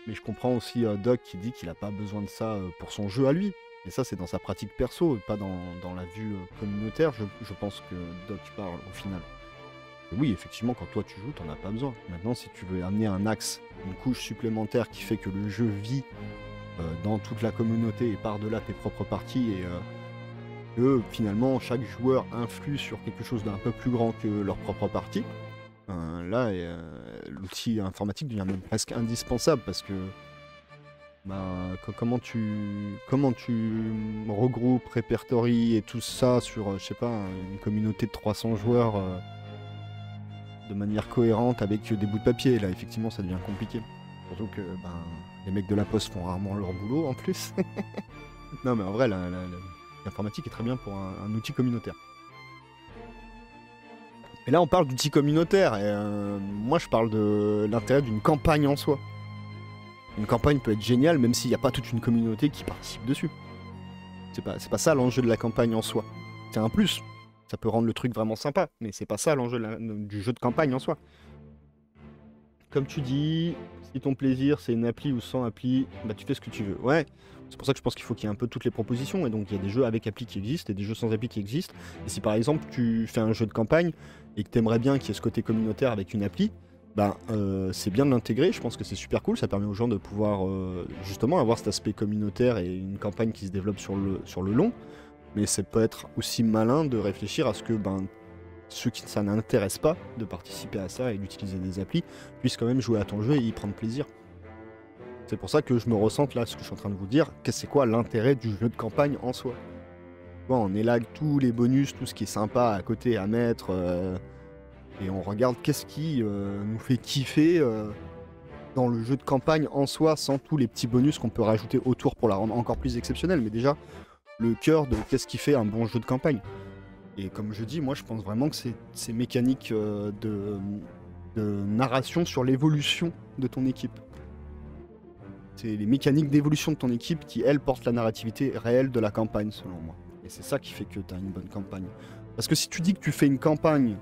Mais je comprends aussi Doc qui dit qu'il n'a pas besoin de ça pour son jeu à lui. Et ça, c'est dans sa pratique perso et pas dans la vue communautaire. Je pense que Doc parle au final. Oui, effectivement, quand toi tu joues, t'en as pas besoin. Maintenant, si tu veux amener un axe, une couche supplémentaire qui fait que le jeu vit dans toute la communauté et par-delà tes propres parties, et que finalement chaque joueur influe sur quelque chose d'un peu plus grand que leur propre partie, là, l'outil informatique devient même presque indispensable parce que comment tu regroupes, répertories et tout ça sur, je sais pas, une communauté de 300 joueurs de manière cohérente avec des bouts de papier, là effectivement ça devient compliqué. Surtout que les mecs de la poste font rarement leur boulot en plus. Non mais en vrai l'informatique est très bien pour un outil communautaire. Et là on parle d'outils communautaires et moi je parle de l'intérêt d'une campagne en soi. Une campagne peut être géniale même s'il n'y a pas toute une communauté qui participe dessus. C'est pas ça l'enjeu de la campagne en soi. C'est un plus. Ça peut rendre le truc vraiment sympa, mais c'est pas ça l'enjeu du jeu de campagne en soi. Comme tu dis, si ton plaisir c'est une appli ou sans appli, tu fais ce que tu veux. Ouais, c'est pour ça que je pense qu'il faut qu'il y ait un peu toutes les propositions. Et donc il y a des jeux avec appli qui existent et des jeux sans appli qui existent. Et si par exemple tu fais un jeu de campagne et que t'aimerais bien qu'il y ait ce côté communautaire avec une appli, c'est bien de l'intégrer. Je pense que c'est super cool. Ça permet aux gens de pouvoir justement avoir cet aspect communautaire et une campagne qui se développe sur le long. Mais ça peut être aussi malin de réfléchir à ce que ceux qui ça n'intéresse pas de participer à ça et d'utiliser des applis puissent quand même jouer à ton jeu et y prendre plaisir. C'est pour ça que je me ressente là, ce que je suis en train de vous dire, c'est quoi l'intérêt du jeu de campagne en soi. Bon, on élague tous les bonus, tout ce qui est sympa à côté à mettre, et on regarde qu'est-ce qui nous fait kiffer dans le jeu de campagne en soi, sans tous les petits bonus qu'on peut rajouter autour pour la rendre encore plus exceptionnelle. Mais déjà, le cœur de qu'est-ce qui fait un bon jeu de campagne. Et comme je dis, moi je pense vraiment que c'est ces mécaniques de narration sur l'évolution de ton équipe. C'est les mécaniques d'évolution de ton équipe qui, elles, portent la narrativité réelle de la campagne, selon moi. Et c'est ça qui fait que tu as une bonne campagne. Parce que si tu dis que tu fais une campagne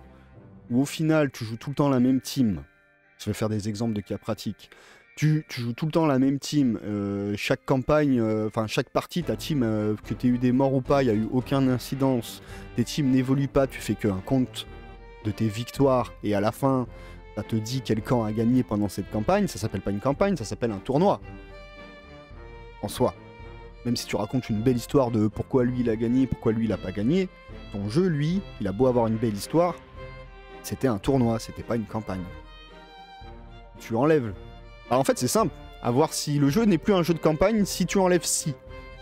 où au final tu joues tout le temps la même team, je vais faire des exemples de cas pratiques, tu joues tout le temps la même team, chaque campagne, chaque partie, ta team, que tu aies eu des morts ou pas, il n'y a eu aucune incidence, tes teams n'évoluent pas, tu fais qu'un compte de tes victoires, et à la fin, ça te dit quel camp a gagné pendant cette campagne, ça s'appelle pas une campagne, ça s'appelle un tournoi. En soi. Même si tu racontes une belle histoire de pourquoi lui il a gagné, pourquoi lui il a pas gagné, ton jeu, lui, il a beau avoir une belle histoire, c'était un tournoi, c'était pas une campagne. Tu enlèves. Alors en fait c'est simple, à voir si le jeu n'est plus un jeu de campagne si tu enlèves si.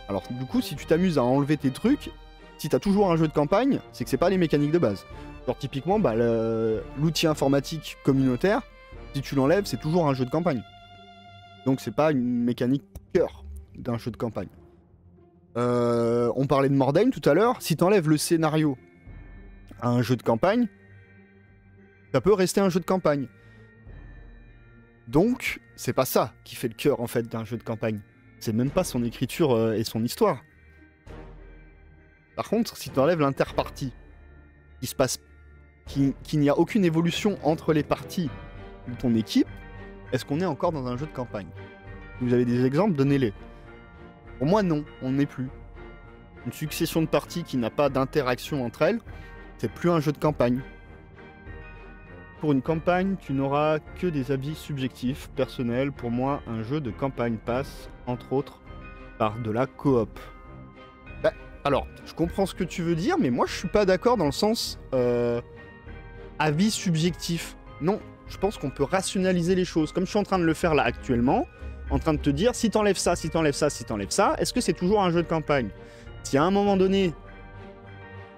Alors du coup si tu t'amuses à enlever tes trucs, si t'as toujours un jeu de campagne, c'est que c'est pas les mécaniques de base. Genre typiquement l'outil informatique communautaire, si tu l'enlèves c'est toujours un jeu de campagne. Donc c'est pas une mécanique cœur d'un jeu de campagne. On parlait de Mordheim tout à l'heure, si t'enlèves le scénario à un jeu de campagne, ça peut rester un jeu de campagne. Donc, c'est pas ça qui fait le cœur en fait d'un jeu de campagne. C'est même pas son écriture et son histoire. Par contre, si tu enlèves l'interpartie, qu'il n'y a aucune évolution entre les parties de ton équipe, est-ce qu'on est encore dans un jeu de campagne? Vous avez des exemples, donnez-les. Pour moi, non, on n'est plus. Une succession de parties qui n'a pas d'interaction entre elles, c'est plus un jeu de campagne. Pour une campagne, tu n'auras que des avis subjectifs, personnels. Pour moi, un jeu de campagne passe, entre autres, par de la coop. Alors, je comprends ce que tu veux dire, mais moi, je suis pas d'accord dans le sens avis subjectif. Non, je pense qu'on peut rationaliser les choses, comme je suis en train de le faire là actuellement, en train de te dire, si t'enlèves ça, si t'enlèves ça, si t'enlèves ça, est-ce que c'est toujours un jeu de campagne? Si à un moment donné,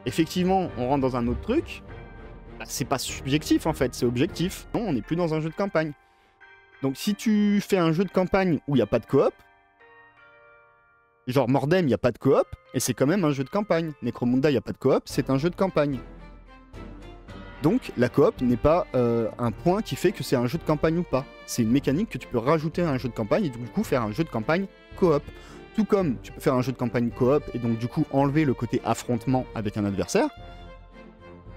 effectivement, on rentre dans un autre truc, c'est pas subjectif en fait, c'est objectif. Non, on n'est plus dans un jeu de campagne. Donc si tu fais un jeu de campagne où il n'y a pas de coop, genre Mordheim, il n'y a pas de coop, et c'est quand même un jeu de campagne. Necromunda, il n'y a pas de coop, c'est un jeu de campagne. Donc la coop n'est pas un point qui fait que c'est un jeu de campagne ou pas. C'est une mécanique que tu peux rajouter à un jeu de campagne et du coup faire un jeu de campagne coop. Tout comme tu peux faire un jeu de campagne coop et donc du coup enlever le côté affrontement avec un adversaire.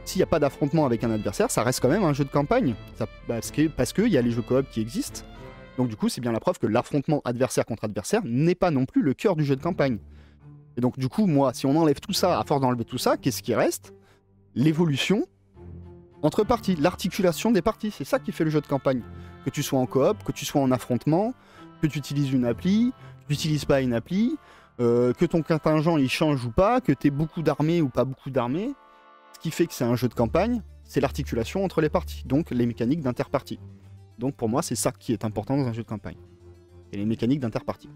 S'il n'y a pas d'affrontement avec un adversaire, ça reste quand même un jeu de campagne. Parce qu'il y a les jeux coop qui existent. Donc du coup, c'est bien la preuve que l'affrontement adversaire contre adversaire n'est pas non plus le cœur du jeu de campagne. Et donc du coup, moi, si on enlève tout ça, à force d'enlever tout ça, qu'est-ce qui reste? L'évolution entre parties, l'articulation des parties. C'est ça qui fait le jeu de campagne. Que tu sois en coop, que tu sois en affrontement, que tu utilises une appli, que tu n'utilises pas une appli, que ton contingent il change ou pas, que tu aies beaucoup d'armées ou pas beaucoup d'armées. Ce qui fait que c'est un jeu de campagne, c'est l'articulation entre les parties, donc les mécaniques d'interpartie. Donc pour moi, c'est ça qui est important dans un jeu de campagne. Et les mécaniques d'interpartie.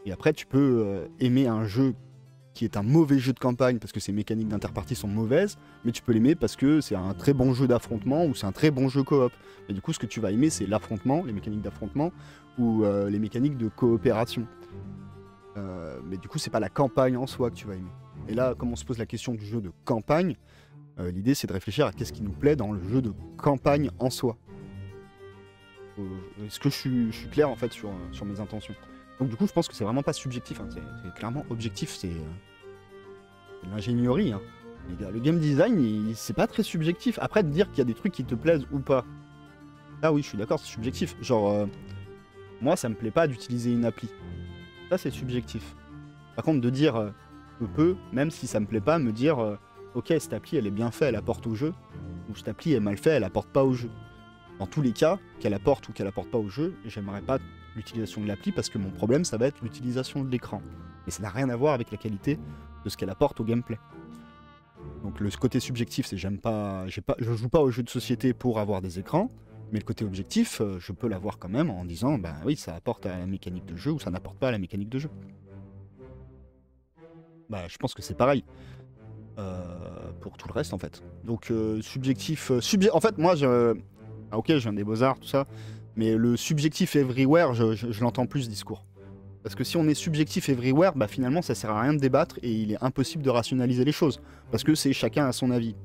Et après, tu peux aimer un jeu qui est un mauvais jeu de campagne parce que ses mécaniques d'interpartie sont mauvaises, mais tu peux l'aimer parce que c'est un très bon jeu d'affrontement ou c'est un très bon jeu coop. Et du coup, ce que tu vas aimer, c'est l'affrontement, les mécaniques d'affrontement ou les mécaniques de coopération. Mais du coup, c'est pas la campagne en soi que tu vas aimer. Et là, comme on se pose la question du jeu de campagne, l'idée c'est de réfléchir à qu'est-ce qui nous plaît dans le jeu de campagne en soi. Est-ce que je suis clair en fait sur mes intentions? Donc du coup, je pense que c'est vraiment pas subjectif, hein. C'est clairement objectif, c'est l'ingénierie. Hein. Les gars, le game design, c'est pas très subjectif. Après, de dire qu'il y a des trucs qui te plaisent ou pas, ah oui, je suis d'accord, c'est subjectif. Genre, moi, ça me plaît pas d'utiliser une appli. Ça, c'est subjectif. Par contre, de dire, je peux, même si ça me plaît pas, me dire, ok, cette appli, elle est bien faite, elle apporte au jeu, ou cette appli est mal faite, elle apporte pas au jeu. Dans tous les cas, qu'elle apporte ou qu'elle apporte pas au jeu, j'aimerais pas l'utilisation de l'appli parce que mon problème, ça va être l'utilisation de l'écran. Et ça n'a rien à voir avec la qualité de ce qu'elle apporte au gameplay. Donc le côté subjectif, c'est je joue pas aux jeux de société pour avoir des écrans. Mais le côté objectif, je peux l'avoir quand même en disant, bah oui, ça apporte à la mécanique de jeu ou ça n'apporte pas à la mécanique de jeu. Bah, je pense que c'est pareil pour tout le reste en fait. Donc subjectif, en fait moi, ok, je viens des Beaux-Arts, tout ça, mais le subjectif everywhere, je l'entends plus ce discours. Parce que si on est subjectif everywhere, bah finalement ça sert à rien de débattre et il est impossible de rationaliser les choses. Parce que c'est chacun à son avis.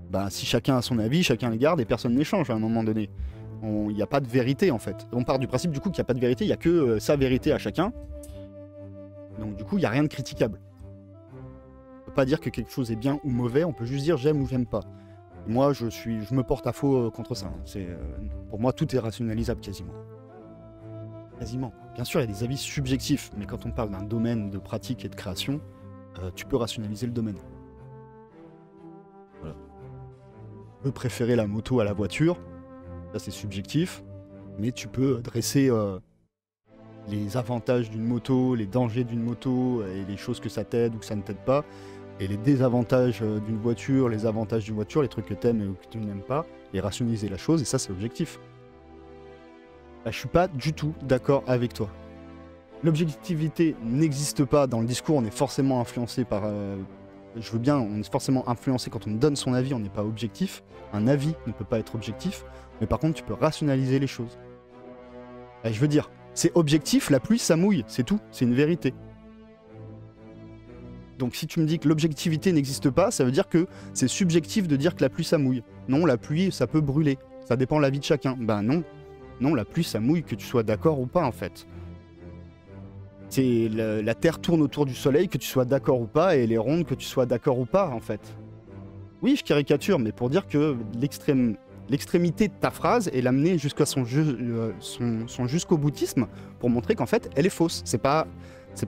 Bah si chacun a son avis, chacun les garde et personne n'échange à un moment donné. Il n'y a pas de vérité en fait. On part du principe du coup qu'il n'y a pas de vérité, il n'y a que sa vérité à chacun. Donc du coup il n'y a rien de critiquable. On peut pas dire que quelque chose est bien ou mauvais, on peut juste dire j'aime ou j'aime pas. Et moi je me porte à faux contre ça. Pour moi tout est rationalisable quasiment. Quasiment. Bien sûr il y a des avis subjectifs, mais quand on parle d'un domaine de pratique et de création, tu peux rationaliser le domaine. Voilà. Tu peux préférer la moto à la voiture, ça c'est subjectif, mais tu peux dresser les avantages d'une moto, les dangers d'une moto, et les choses que ça t'aide ou que ça ne t'aide pas, et les désavantages d'une voiture, les avantages d'une voiture, les trucs que t'aimes ou que tu n'aimes pas, et rationaliser la chose, et ça c'est objectif. Là, je suis pas du tout d'accord avec toi. L'objectivité n'existe pas dans le discours, on est forcément influencé par... je veux bien, on est forcément influencé quand on donne son avis, on n'est pas objectif. Un avis ne peut pas être objectif, mais par contre tu peux rationaliser les choses. Je veux dire, c'est objectif, la pluie ça mouille, c'est tout, c'est une vérité. Donc si tu me dis que l'objectivité n'existe pas, ça veut dire que c'est subjectif de dire que la pluie ça mouille. Non, la pluie ça peut brûler, ça dépend de la vie de chacun. Ben non, non, la pluie ça mouille, que tu sois d'accord ou pas en fait. C'est la Terre tourne autour du Soleil, que tu sois d'accord ou pas, et elle est ronde, que tu sois d'accord ou pas, en fait. Oui, je caricature, mais pour dire que l'extrémité de ta phrase est l'amener jusqu'à son jusqu'au boutisme, pour montrer qu'en fait, elle est fausse. C'est pas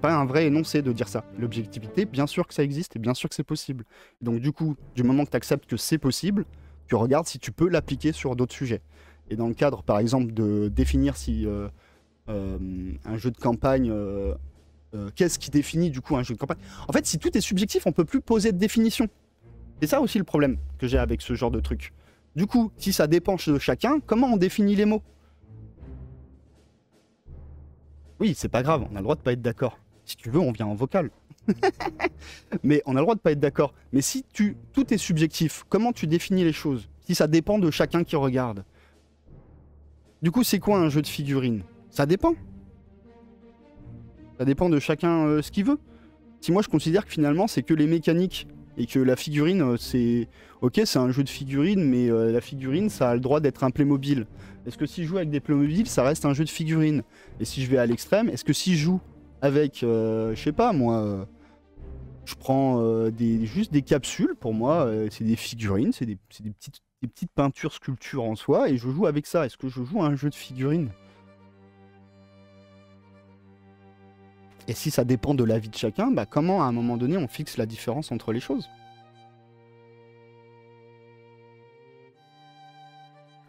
un vrai énoncé de dire ça. L'objectivité, bien sûr que ça existe, et bien sûr que c'est possible. Donc du coup, du moment que tu acceptes que c'est possible, tu regardes si tu peux l'appliquer sur d'autres sujets. Et dans le cadre, par exemple, de définir si... un jeu de campagne, qu'est-ce qui définit du coup un jeu de campagne? En fait, si tout est subjectif, on peut plus poser de définition. C'est ça aussi le problème que j'ai avec ce genre de truc. Du coup, si ça dépend de chacun, comment on définit les mots? Oui, c'est pas grave, on a le droit de pas être d'accord. Si tu veux, on vient en vocal. Mais on a le droit de pas être d'accord. Mais si tout est subjectif, comment tu définis les choses? Si ça dépend de chacun qui regarde. Du coup, c'est quoi un jeu de figurines? Ça dépend. Ça dépend de chacun ce qu'il veut. Si moi je considère que finalement c'est que les mécaniques et que la figurine c'est... Ok, c'est un jeu de figurines, mais la figurine ça a le droit d'être un Playmobil. Est-ce que si je joue avec des Playmobil ça reste un jeu de figurines? Et si je vais à l'extrême, est-ce que si je joue avec, je sais pas moi, je prends juste des capsules, pour moi c'est des figurines, c'est des petites peintures, sculptures en soi, et je joue avec ça. Est-ce que je joue à un jeu de figurines? Et si ça dépend de la vie de chacun, bah comment à un moment donné on fixe la différence entre les choses?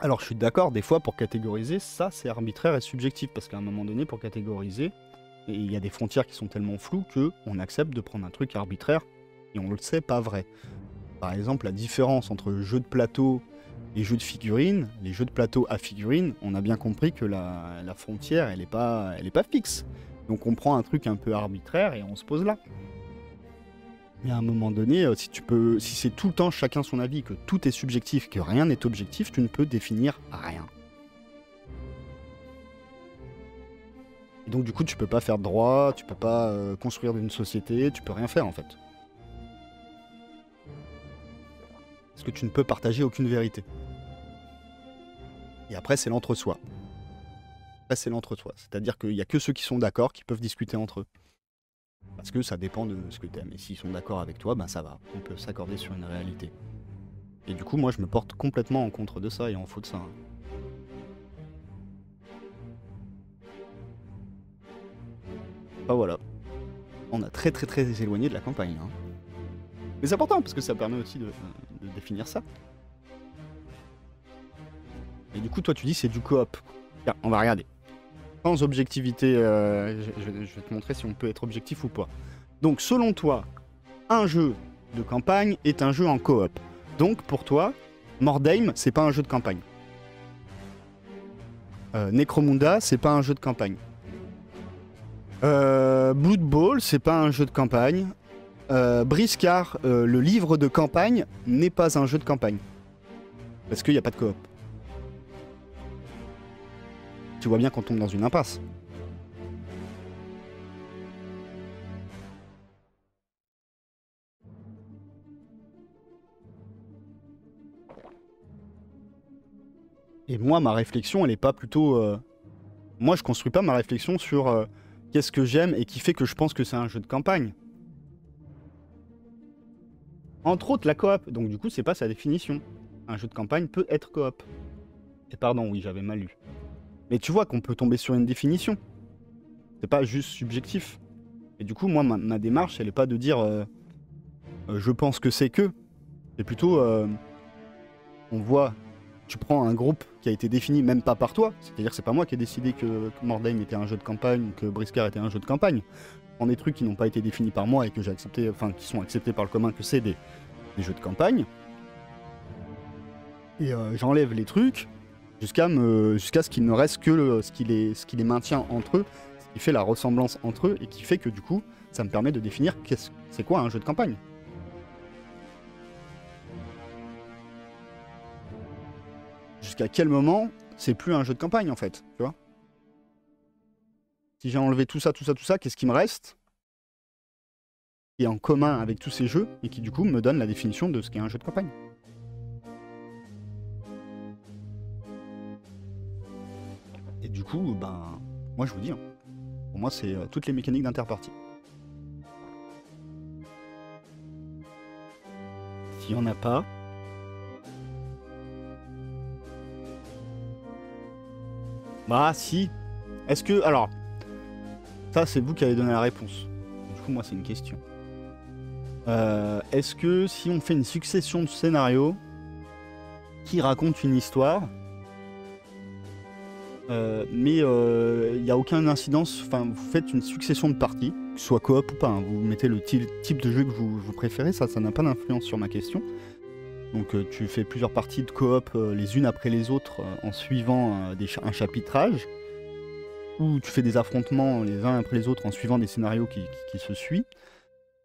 Alors je suis d'accord, des fois pour catégoriser, ça c'est arbitraire et subjectif, parce qu'à un moment donné pour catégoriser, il y a des frontières qui sont tellement floues qu'on accepte de prendre un truc arbitraire et on le sait pas vrai. Par exemple la différence entre jeux de plateau et jeux de figurines, les jeux de plateau à figurines, on a bien compris que la frontière elle est pas fixe. Donc on prend un truc un peu arbitraire et on se pose là. Mais à un moment donné, si c'est tout le temps chacun son avis, que tout est subjectif, que rien n'est objectif, tu ne peux définir rien. Et donc du coup tu peux pas faire de droit, tu peux pas construire une société, tu peux rien faire en fait. Parce que tu ne peux partager aucune vérité. Et après c'est l'entre-soi. Après c'est l'entre-soi, c'est-à-dire qu'il n'y a que ceux qui sont d'accord qui peuvent discuter entre eux. Parce que ça dépend de ce que tu aimes. Et s'ils sont d'accord avec toi, ben ça va. On peut s'accorder sur une réalité. Et du coup, moi, je me porte complètement en contre de ça et en faux de ça. Hein. Bah voilà. On a très éloigné de la campagne. Hein. Mais c'est important, parce que ça permet aussi de définir ça. Et du coup, toi, tu dis c'est du coop. Tiens, on va regarder. Sans objectivité, je vais te montrer si on peut être objectif ou pas. Donc, selon toi, un jeu de campagne est un jeu en coop. Donc, pour toi, Mordheim, c'est pas un jeu de campagne. Necromunda, c'est pas un jeu de campagne. Blood Bowl, c'est pas un jeu de campagne. Briscard, le livre de campagne, n'est pas un jeu de campagne. Parce qu'il n'y a pas de coop. Tu vois bien qu'on tombe dans une impasse. Et moi, ma réflexion, elle est pas plutôt... Moi, je construis pas ma réflexion sur qu'est-ce que j'aime et qui fait que je pense que c'est un jeu de campagne. Entre autres, la coop. Donc du coup, c'est pas sa définition. Un jeu de campagne peut être coop. Et pardon, oui, j'avais mal lu. Mais tu vois qu'on peut tomber sur une définition. C'est pas juste subjectif. Et du coup, moi, ma démarche, elle est pas de dire je pense que c'est que. C'est plutôt on voit, tu prends un groupe qui a été défini même pas par toi. C'est-à-dire que c'est pas moi qui ai décidé que Mordheim était un jeu de campagne ou que Briscard était un jeu de campagne. Je prends des trucs qui n'ont pas été définis par moi et que j'ai accepté, enfin qui sont acceptés par le commun que c'est des jeux de campagne. Et j'enlève les trucs jusqu'à ce qu'il ne reste que ce qui les maintient entre eux, ce qui fait la ressemblance entre eux et qui fait que du coup, ça me permet de définir c'est quoi un jeu de campagne. Jusqu'à quel moment c'est plus un jeu de campagne en fait, tu vois? Si j'ai enlevé tout ça, qu'est-ce qui me reste? Qui est en commun avec tous ces jeux et qui du coup me donne la définition de ce qu'est un jeu de campagne. Et du coup, ben, moi je vous dis, hein, pour moi c'est toutes les mécaniques d'interpartie. S'il n'y en a pas... Bah si. Est-ce que... Alors, ça c'est vous qui avez donné la réponse. Du coup, moi c'est une question. Est-ce que si on fait une succession de scénarios qui racontent une histoire, mais il n'y a aucune incidence, enfin vous faites une succession de parties, que ce soit coop ou pas, hein, vous mettez le type de jeu que vous préférez, ça n'a pas d'influence sur ma question. Donc tu fais plusieurs parties de coop les unes après les autres en suivant un chapitrage, ou tu fais des affrontements les uns après les autres en suivant des scénarios qui se suivent.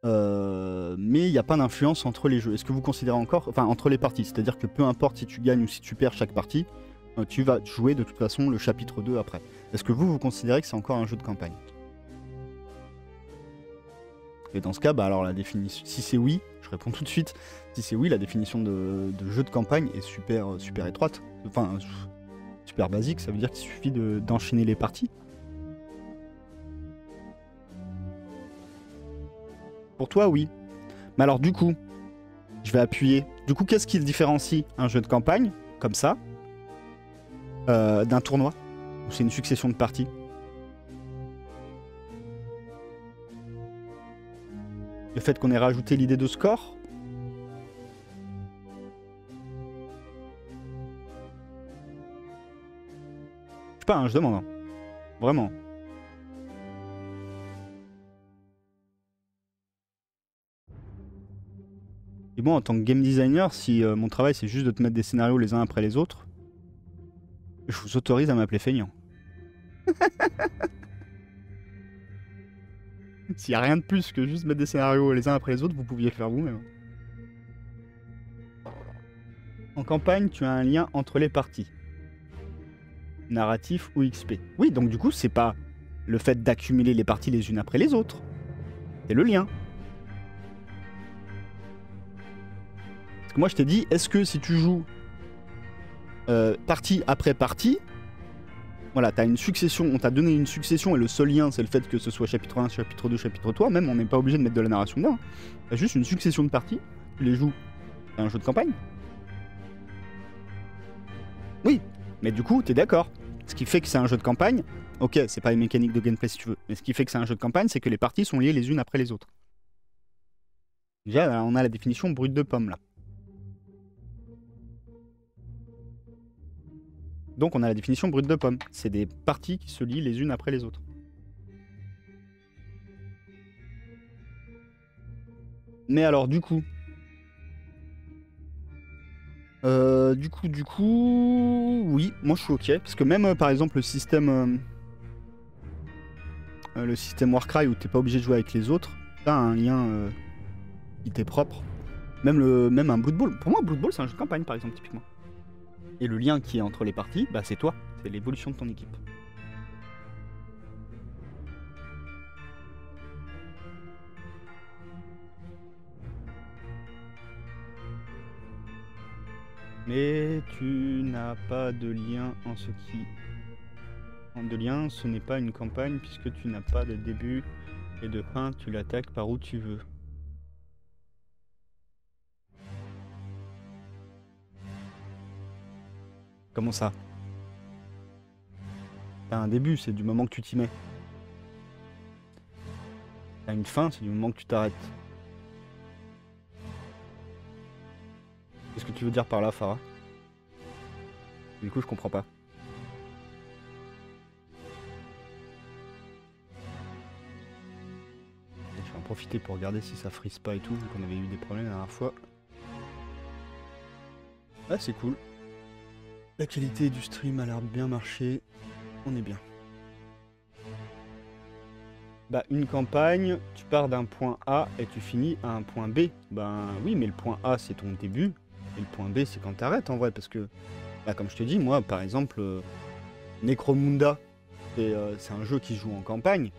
Mais il n'y a pas d'influence entre les jeux. Est-ce que vous considérez encore, enfin entre les parties, c'est-à-dire que peu importe si tu gagnes ou si tu perds chaque partie, tu vas jouer de toute façon le chapitre 2 après. Est-ce que vous considérez que c'est encore un jeu de campagne? Et dans ce cas, bah alors la définition, si c'est oui, je réponds tout de suite. Si c'est oui, la définition de jeu de campagne est super étroite, enfin super basique. Ça veut dire qu'il suffit d'enchaîner les parties. Pour toi, oui. Mais alors du coup, je vais appuyer. Du coup, qu'est-ce qui différencie un jeu de campagne, comme ça, d'un tournoi, où c'est une succession de parties? Le fait qu'on ait rajouté l'idée de score? Je sais pas, hein, je demande. Hein. Vraiment. Et bon, en tant que game designer, si mon travail c'est juste de te mettre des scénarios les uns après les autres, je vous autorise à m'appeler feignant. S'il n'y a rien de plus que juste mettre des scénarios les uns après les autres, vous pouviez le faire vous-même. En campagne, tu as un lien entre les parties. Narratif ou XP. Oui, donc du coup, c'est pas le fait d'accumuler les parties les unes après les autres. C'est le lien. Parce que moi, je t'ai dit, est-ce que si tu joues partie après partie, voilà, t'as une succession, on t'a donné une succession et le seul lien, c'est le fait que ce soit chapitre 1, chapitre 2, chapitre 3, même on n'est pas obligé de mettre de la narration dedans. T'as juste une succession de parties, tu les joues, c'est un jeu de campagne. Oui, mais du coup, t'es d'accord. Ce qui fait que c'est un jeu de campagne, ok, c'est pas une mécanique de gameplay si tu veux, mais ce qui fait que c'est un jeu de campagne, c'est que les parties sont liées les unes après les autres. Déjà, là, on a la définition brute de pomme, là. Donc on a la définition brute de pomme. C'est des parties qui se lient les unes après les autres. Mais alors du coup, Du coup, oui, moi je suis ok. Parce que même par exemple le système Warcry où t'es pas obligé de jouer avec les autres, t'as un lien qui t'est propre. Même un Blood Bowl. Pour moi, Blood Bowl c'est un jeu de campagne par exemple, typiquement. Et le lien qui est entre les parties, bah c'est toi, c'est l'évolution de ton équipe. Mais tu n'as pas de lien en ce qui... De lien, ce n'est pas une campagne puisque tu n'as pas de début et de fin, tu l'attaques par où tu veux. Comment ça? T'as un début, c'est du moment que tu t'y mets. T'as une fin, c'est du moment que tu t'arrêtes. Qu'est-ce que tu veux dire par là, Farah? Du coup, je comprends pas. Je vais en profiter pour regarder si ça frise pas et tout, vu qu'on avait eu des problèmes la dernière fois. Ah, c'est cool. La qualité du stream a l'air de bien marcher. On est bien. Bah, une campagne, tu pars d'un point A et tu finis à un point B. Ben oui, mais le point A, c'est ton début. Et le point B, c'est quand t'arrêtes en vrai. Parce que, bah, comme je te dis, moi, par exemple, Necromunda, c'est un jeu qui se joue en campagne.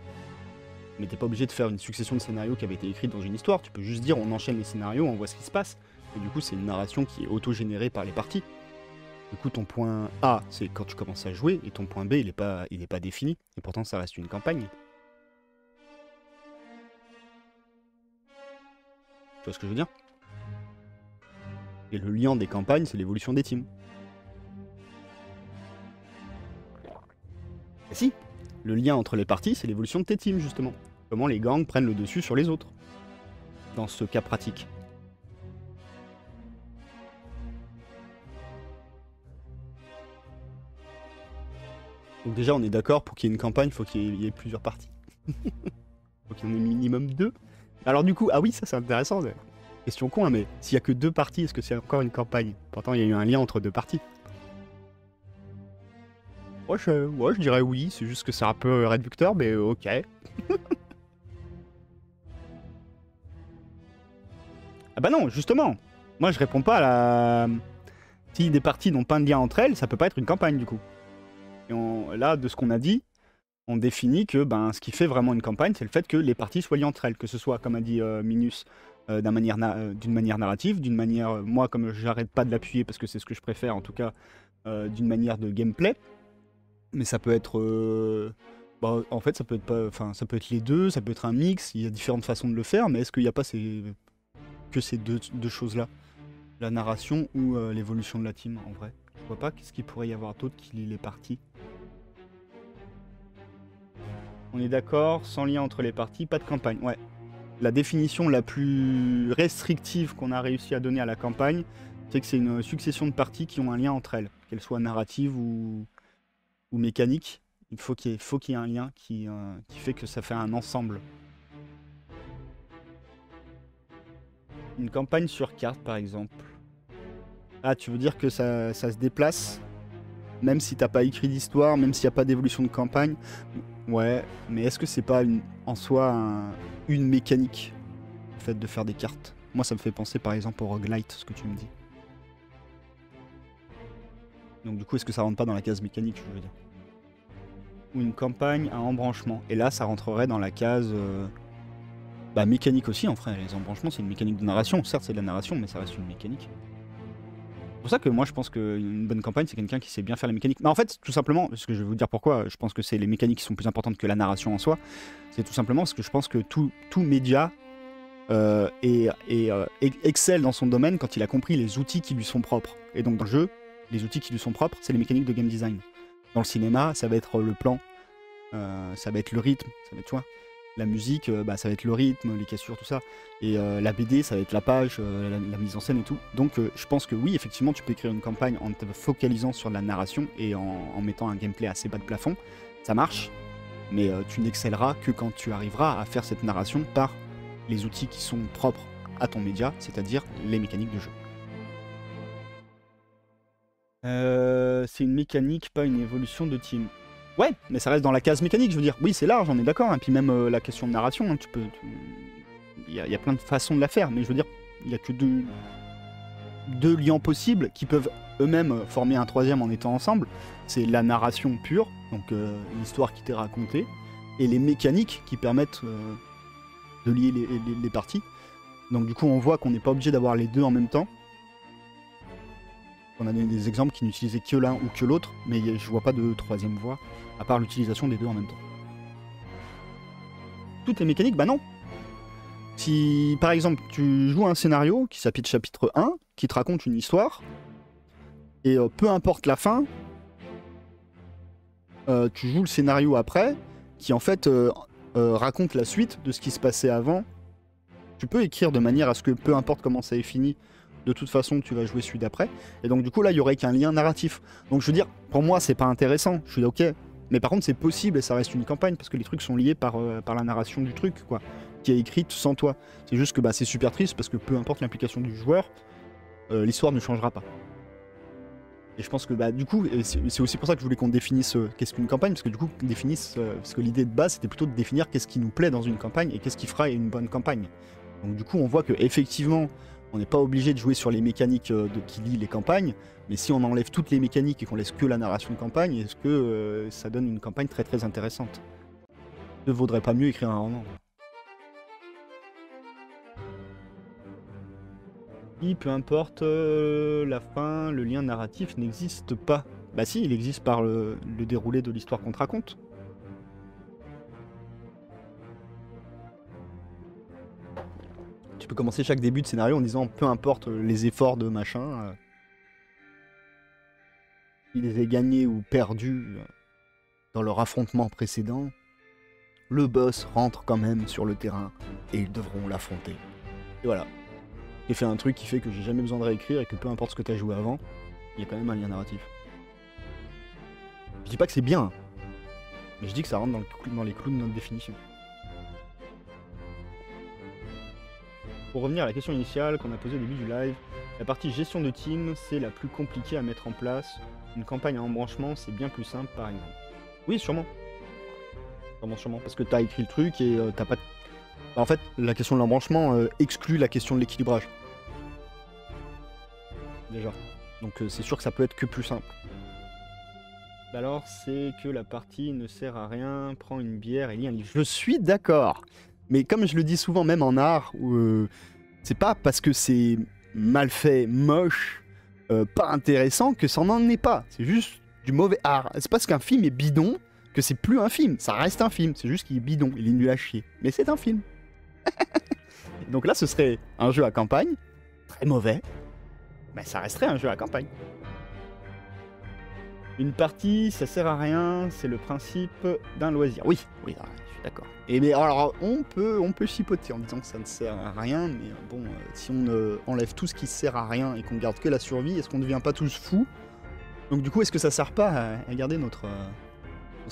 Mais t'es pas obligé de faire une succession de scénarios qui avait été écrite dans une histoire. Tu peux juste dire, on enchaîne les scénarios, on voit ce qui se passe. Et du coup, c'est une narration qui est auto-générée par les parties. Du coup, ton point A, c'est quand tu commences à jouer. Et ton point B, il est pas défini. Et pourtant, ça reste une campagne. Tu vois ce que je veux dire? Et le lien des campagnes, c'est l'évolution des teams. Et si, le lien entre les parties, c'est l'évolution de tes teams, justement. Comment les gangs prennent le dessus sur les autres. Dans ce cas pratique. Donc déjà, on est d'accord, pour qu'il y ait une campagne, il faut qu'il y ait plusieurs parties. Faut qu'il y en ait minimum 2. Alors du coup, ah oui, ça c'est intéressant. Question con, hein, mais s'il y a que 2 parties, est-ce que c'est encore une campagne? Pourtant, il y a eu un lien entre 2 parties. Ouais, je dirais oui, c'est juste que c'est un peu réducteur, mais ok. Ah bah non, justement. Moi, je réponds pas à la... Si des parties n'ont pas de lien entre elles, ça peut pas être une campagne, du coup. Et là, de ce qu'on a dit, on définit que ce qui fait vraiment une campagne, c'est le fait que les parties soient liées entre elles, que ce soit, comme a dit Minus, d'une manière narrative, d'une manière, moi comme j'arrête pas de l'appuyer parce que c'est ce que je préfère en tout cas, d'une manière de gameplay, mais ça peut être, en fait ça peut être pas, enfin ça peut être les deux, ça peut être un mix, il y a différentes façons de le faire, mais est-ce qu'il n'y a pas que ces deux choses-là, la narration ou l'évolution de la team en vrai? Je vois pas qu'est-ce qu'il pourrait y avoir d'autre qui lie les parties. On est d'accord, sans lien entre les parties, pas de campagne. Ouais. La définition la plus restrictive qu'on a réussi à donner à la campagne, c'est que c'est une succession de parties qui ont un lien entre elles, qu'elles soient narratives ou mécaniques. Il faut qu'il y ait un lien qui fait que ça fait un ensemble. Une campagne sur carte, par exemple. Ah, tu veux dire que ça se déplace, même si t'as pas écrit d'histoire, même s'il n'y a pas d'évolution de campagne? Ouais, mais est-ce que c'est pas en soi une mécanique, le fait de faire des cartes? Moi, ça me fait penser par exemple au roguelite, ce que tu me dis. Donc du coup, est-ce que ça rentre pas dans la case mécanique, je veux dire? Ou une campagne à embranchement. Et là, ça rentrerait dans la case mécanique aussi, en vrai. Les embranchements, c'est une mécanique de narration. Certes, c'est de la narration, mais ça reste une mécanique. C'est pour ça que moi, je pense qu'une bonne campagne, c'est quelqu'un qui sait bien faire les mécaniques. Mais en fait, tout simplement, parce que je vais vous dire pourquoi, je pense que c'est les mécaniques qui sont plus importantes que la narration en soi. C'est tout simplement parce que je pense que tout média excelle dans son domaine quand il a compris les outils qui lui sont propres. Et donc dans le jeu, les outils qui lui sont propres, c'est les mécaniques de game design. Dans le cinéma, ça va être le plan, ça va être le rythme, ça va être, tu vois, la musique, ça va être le rythme, les cassures, tout ça. Et la BD, ça va être la page, la mise en scène et tout. Donc je pense que oui, effectivement, tu peux écrire une campagne en te focalisant sur la narration et en mettant un gameplay assez bas de plafond. Ça marche, mais tu n'excelleras que quand tu arriveras à faire cette narration par les outils qui sont propres à ton média, c'est-à-dire les mécaniques de jeu. C'est une mécanique, pas une évolution de team. Ouais, mais ça reste dans la case mécanique, je veux dire. Oui, c'est large, on est d'accord. Et puis même la question de narration, hein, il y a plein de façons de la faire, mais je veux dire, il n'y a que deux liens possibles qui peuvent eux-mêmes former un troisième en étant ensemble. C'est la narration pure, donc l'histoire qui t'est racontée, et les mécaniques qui permettent de lier les parties. Donc du coup, on voit qu'on n'est pas obligé d'avoir les deux en même temps. On a des exemples qui n'utilisaient que l'un ou que l'autre, mais je vois pas de troisième voie, à part l'utilisation des deux en même temps. Toutes les mécaniques, bah non. Si, par exemple, tu joues un scénario qui s'appelle chapitre 1, qui te raconte une histoire, et peu importe la fin, tu joues le scénario après, qui en fait raconte la suite de ce qui se passait avant. Tu peux écrire de manière à ce que peu importe comment ça est fini, de toute façon tu vas jouer celui d'après. Et donc du coup là il y aurait qu'un lien narratif. Donc je veux dire, pour moi c'est pas intéressant, je suis ok. Mais par contre c'est possible et ça reste une campagne parce que les trucs sont liés par la narration du truc, quoi, qui est écrite sans toi. C'est juste que bah, c'est super triste parce que peu importe l'implication du joueur, l'histoire ne changera pas. Et je pense que bah, du coup, c'est aussi pour ça que je voulais qu'on définisse qu'est-ce qu'une campagne, parce que du coup, parce que l'idée de base c'était plutôt de définir qu'est-ce qui nous plaît dans une campagne et qu'est-ce qui fera une bonne campagne. Donc du coup, on voit que effectivement, on n'est pas obligé de jouer sur les mécaniques qui lient les campagnes, mais si on enlève toutes les mécaniques et qu'on laisse que la narration de campagne, est-ce que ça donne une campagne très très intéressante? Ne vaudrait pas mieux écrire un roman? Et peu importe la fin, le lien narratif n'existe pas. Bah si, il existe par le déroulé de l'histoire qu'on te raconte. Tu peux commencer chaque début de scénario en disant peu importe les efforts de machin, ils les aient gagnés ou perdus dans leur affrontement précédent, le boss rentre quand même sur le terrain et ils devront l'affronter. Et voilà. J'ai fait un truc qui fait que j'ai jamais besoin de réécrire et que peu importe ce que t'as joué avant, il y a quand même un lien narratif. Je dis pas que c'est bien, mais je dis que ça rentre dans les clous de notre définition. Pour revenir à la question initiale qu'on a posée au début du live, la partie gestion de team, c'est la plus compliquée à mettre en place. Une campagne à embranchement, c'est bien plus simple par exemple. Oui, sûrement. Sûrement, parce que t'as écrit le truc et t'as pas... En fait, la question de l'embranchement exclut la question de l'équilibrage. Déjà. Donc c'est sûr que ça peut être que plus simple. Bah alors, c'est que la partie ne sert à rien, prends une bière et lis un livre. Je suis d'accord. Mais comme je le dis souvent, même en art, c'est pas parce que c'est mal fait, moche, pas intéressant que ça n'en est pas. C'est juste du mauvais art. C'est parce qu'un film est bidon que c'est plus un film. Ça reste un film. C'est juste qu'il est bidon, il est nul à chier. Mais c'est un film. Donc là, ce serait un jeu à campagne, très mauvais, mais ça resterait un jeu à campagne. Une partie, ça sert à rien, c'est le principe d'un loisir. Oui, je suis d'accord. Et mais alors, on peut chipoter en disant que ça ne sert à rien, mais bon, si on enlève tout ce qui sert à rien et qu'on garde que la survie, est-ce qu'on ne devient pas tous fous? Donc du coup, est-ce que ça sert pas à garder notre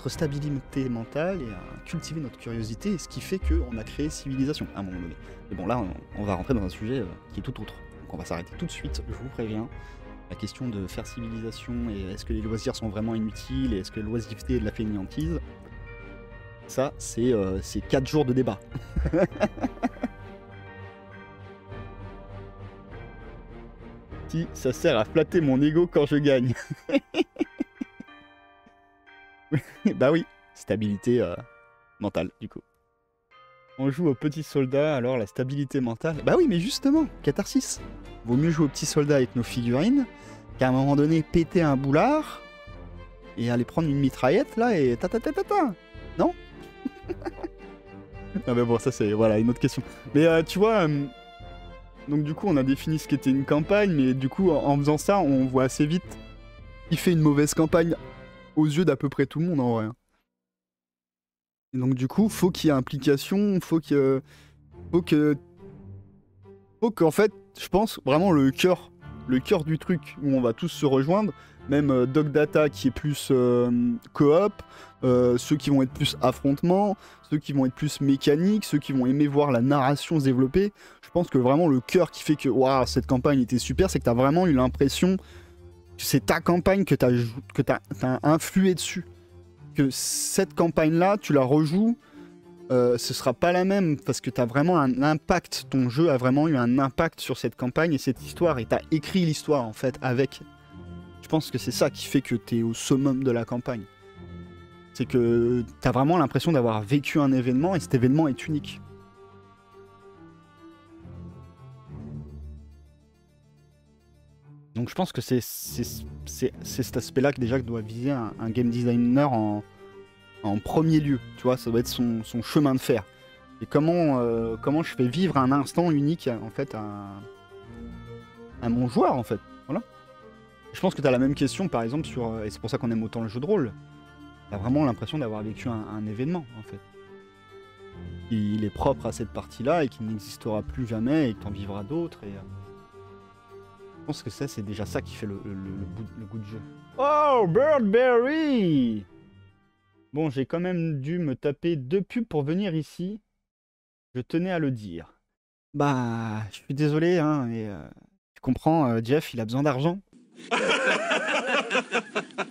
stabilité mentale et à cultiver notre curiosité, ce qui fait qu'on a créé civilisation à un moment donné. Mais bon, là, on va rentrer dans un sujet qui est tout autre. Donc on va s'arrêter tout de suite, je vous préviens. La question de faire civilisation et est-ce que les loisirs sont vraiment inutiles et est-ce que l'oisiveté est de la fainéantise, ça, c'est 4 jours de débat. Si ça sert à flatter mon ego quand je gagne. Bah oui, stabilité mentale, du coup. On joue aux petits soldats, alors la stabilité mentale... Bah oui, mais justement, catharsis. Vaut mieux jouer aux petits soldats avec nos figurines qu'à un moment donné péter un boulard et aller prendre une mitraillette, là, et ta-ta-ta-ta-ta. Non? Non mais bon, ça c'est voilà une autre question. Mais tu vois... donc du coup, on a défini ce qu'était une campagne, mais du coup, en faisant ça, on voit assez vite qui fait une mauvaise campagne aux yeux d'à peu près tout le monde en vrai. Et donc du coup, faut qu'il y ait implication, faut qu'en fait, je pense vraiment le cœur du truc où on va tous se rejoindre, même Dog Data qui est plus coop, ceux qui vont être plus affrontement, ceux qui vont être plus mécanique, ceux qui vont aimer voir la narration se développer. Je pense que vraiment le cœur qui fait que waouh, cette campagne était super, c'est que t'as vraiment eu l'impression C'est ta campagne que t'as influé dessus. Que cette campagne-là, tu la rejoues, ce sera pas la même parce que t'as vraiment un impact. Ton jeu a vraiment eu un impact sur cette campagne et cette histoire. Et t'as écrit l'histoire en fait avec. Je pense que c'est ça qui fait que t'es au summum de la campagne. C'est que t'as vraiment l'impression d'avoir vécu un événement et cet événement est unique. Donc je pense que c'est cet aspect-là que déjà que doit viser un game designer en premier lieu. Tu vois, ça doit être son chemin de fer. Et comment je fais vivre un instant unique en fait à mon joueur en fait. Voilà. Je pense que tu as la même question par exemple sur, et c'est pour ça qu'on aime autant le jeu de rôle, tu as vraiment l'impression d'avoir vécu un événement en fait. Il est propre à cette partie-là et qui n'existera plus jamais et que tu en vivras d'autres. Et je pense que ça, c'est déjà ça qui fait le goût de jeu. Oh, Birdberry! Bon, j'ai quand même dû me taper 2 pubs pour venir ici. Je tenais à le dire. Bah, je suis désolé, hein, mais tu comprends, Jeff, il a besoin d'argent.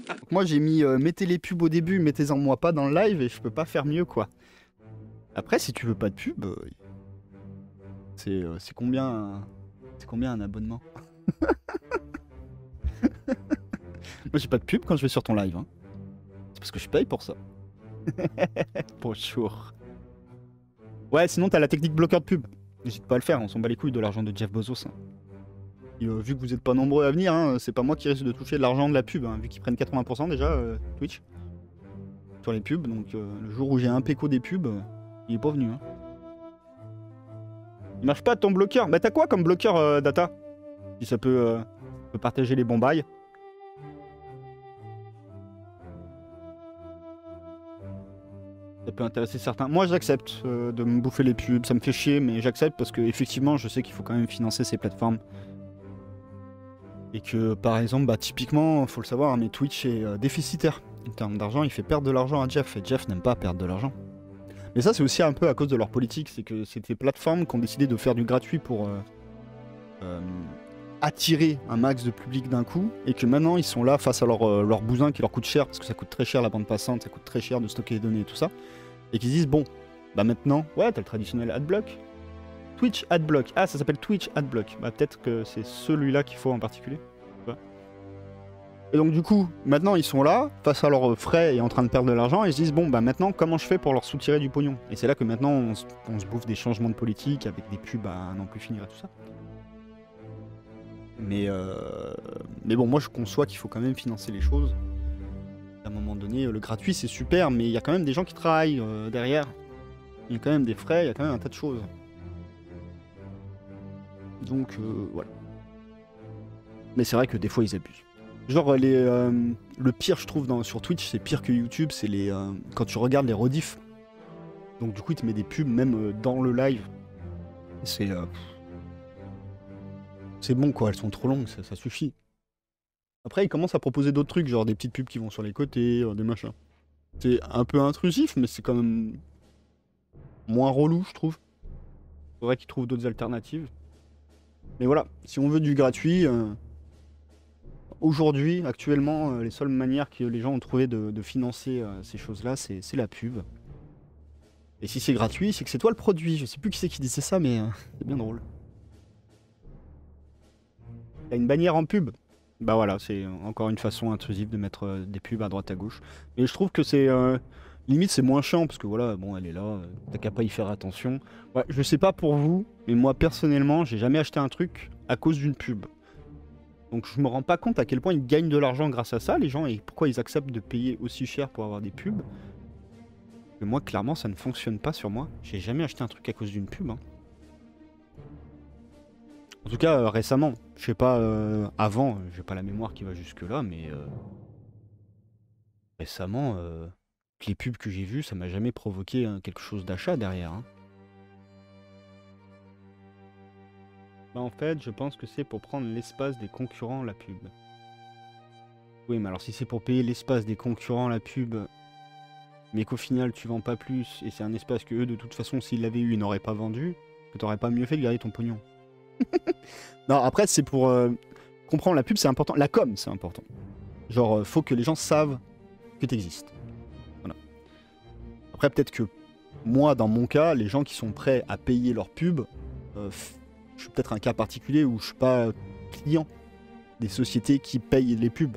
Donc moi, j'ai mis mettez les pubs au début, mettez-en moi pas dans le live et je peux pas faire mieux, quoi. Après, si tu veux pas de pub, c'est combien un abonnement? Moi, j'ai pas de pub quand je vais sur ton live, hein. C'est parce que je paye pour ça. Bonjour. Ouais, sinon t'as la technique bloqueur de pub. N'hésite pas à le faire, on s'en bat les couilles de l'argent de Jeff Bezos. Hein. Et, vu que vous êtes pas nombreux à venir, hein, c'est pas moi qui risque de toucher de l'argent de la pub, hein, vu qu'ils prennent 80% déjà, Twitch. Sur les pubs, donc le jour où j'ai un péco des pubs, il est pas venu. Hein. Il marche pas ton bloqueur. Bah t'as quoi comme bloqueur data? Si ça peut partager les bons bails. Ça peut intéresser certains. Moi, j'accepte de me bouffer les pubs. Ça me fait chier, mais j'accepte parce que effectivement, je sais qu'il faut quand même financer ces plateformes. Et que, par exemple, bah, typiquement, faut le savoir, mais Twitch est déficitaire. En termes d'argent, il fait perdre de l'argent à Jeff. Et Jeff n'aime pas perdre de l'argent. Mais ça, c'est aussi un peu à cause de leur politique. C'est que c'est des plateformes qui ont décidé de faire du gratuit pour attirer un max de public d'un coup. Et que maintenant, ils sont là face à leur bousin qui leur coûte cher. Parce que ça coûte très cher la bande passante, ça coûte très cher de stocker les données et tout ça. Et qu'ils disent, bon, bah maintenant, ouais, t'as le traditionnel adblock. Twitch adblock. Ah, ça s'appelle Twitch adblock. Bah peut-être que c'est celui-là qu'il faut en particulier. Ouais. Et donc du coup, maintenant ils sont là, face à leurs frais et en train de perdre de l'argent, et ils se disent, bon, bah maintenant, comment je fais pour leur soutirer du pognon? Et c'est là que maintenant, on se bouffe des changements de politique, avec des pubs à n'en plus finir et tout ça. Mais bon, moi je conçois qu'il faut quand même financer les choses. À un moment donné, le gratuit c'est super, mais il y a quand même des gens qui travaillent derrière. Il y a quand même des frais, il y a quand même un tas de choses. Donc voilà. Mais c'est vrai que des fois ils abusent. Genre le pire je trouve sur Twitch, c'est pire que YouTube, c'est quand tu regardes les rediffs. Donc du coup il te met des pubs même dans le live. C'est bon quoi, elles sont trop longues, ça suffit. Après, ils commencent à proposer d'autres trucs, genre des petites pubs qui vont sur les côtés, des machins. C'est un peu intrusif, mais c'est quand même moins relou, je trouve. Faudrait qu'ils trouvent d'autres alternatives. Mais voilà, si on veut du gratuit, aujourd'hui, actuellement, les seules manières que les gens ont trouvé de financer ces choses-là, c'est la pub. Et si c'est gratuit, c'est que c'est toi le produit. Je sais plus qui c'est qui disait ça, mais c'est bien drôle. T'as une bannière en pub. Bah voilà, c'est encore une façon intrusive de mettre des pubs à droite à gauche. Et je trouve que c'est limite c'est moins chiant parce que voilà, bon elle est là, t'as qu'à pas y faire attention. Ouais, je sais pas pour vous, mais moi personnellement, j'ai jamais acheté un truc à cause d'une pub. Donc je me rends pas compte à quel point ils gagnent de l'argent grâce à ça, les gens, et pourquoi ils acceptent de payer aussi cher pour avoir des pubs. Mais moi clairement ça ne fonctionne pas sur moi. J'ai jamais acheté un truc à cause d'une pub. Hein. En tout cas, récemment. Je sais pas, avant, j'ai pas la mémoire qui va jusque-là, mais récemment, les pubs que j'ai vues, ça m'a jamais provoqué quelque chose d'achat derrière. Hein. Bah en fait, je pense que c'est pour prendre l'espace des concurrents, la pub. Oui, mais alors si c'est pour payer l'espace des concurrents, la pub, mais qu'au final tu vends pas plus, et c'est un espace que eux, de toute façon, s'ils l'avaient eu, ils n'auraient pas vendu, que t'aurais pas mieux fait de garder ton pognon. Non, après, c'est pour comprends, la pub c'est important, la com c'est important. Genre, faut que les gens savent que t'existes. Voilà. Après, peut-être que moi, dans mon cas, les gens qui sont prêts à payer leur pub, je suis peut-être un cas particulier où je suis pas client des sociétés qui payent les pubs.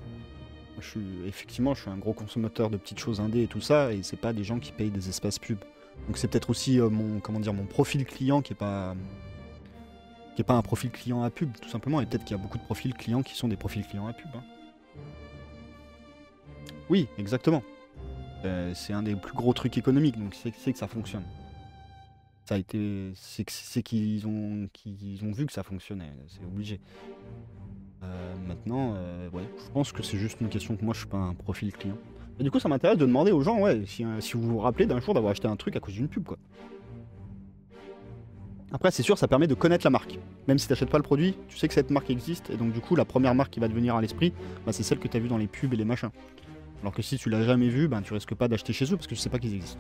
Effectivement, je suis un gros consommateur de petites choses indé et tout ça, et c'est pas des gens qui payent des espaces pubs. Donc c'est peut-être aussi mon profil client qui est pas un profil client à pub, tout simplement, et peut-être qu'il y a beaucoup de profils clients qui sont des profils clients à pub. Hein. Oui, exactement. C'est un des plus gros trucs économiques, donc c'est que ça fonctionne. Ça a été, c'est qu'ils ont vu que ça fonctionnait, c'est obligé. Maintenant, ouais, je pense que c'est juste une question que moi je suis pas un profil client. Et du coup, ça m'intéresse de demander aux gens, ouais, si vous vous rappelez d'un jour d'avoir acheté un truc à cause d'une pub, quoi. Après, c'est sûr, ça permet de connaître la marque. Même si t'achètes pas le produit, tu sais que cette marque existe, et donc du coup, la première marque qui va te venir à l'esprit, bah, c'est celle que t'as vue dans les pubs et les machins. Alors que si tu l'as jamais vue, bah, tu risques pas d'acheter chez eux parce que tu sais pas qu'ils existent.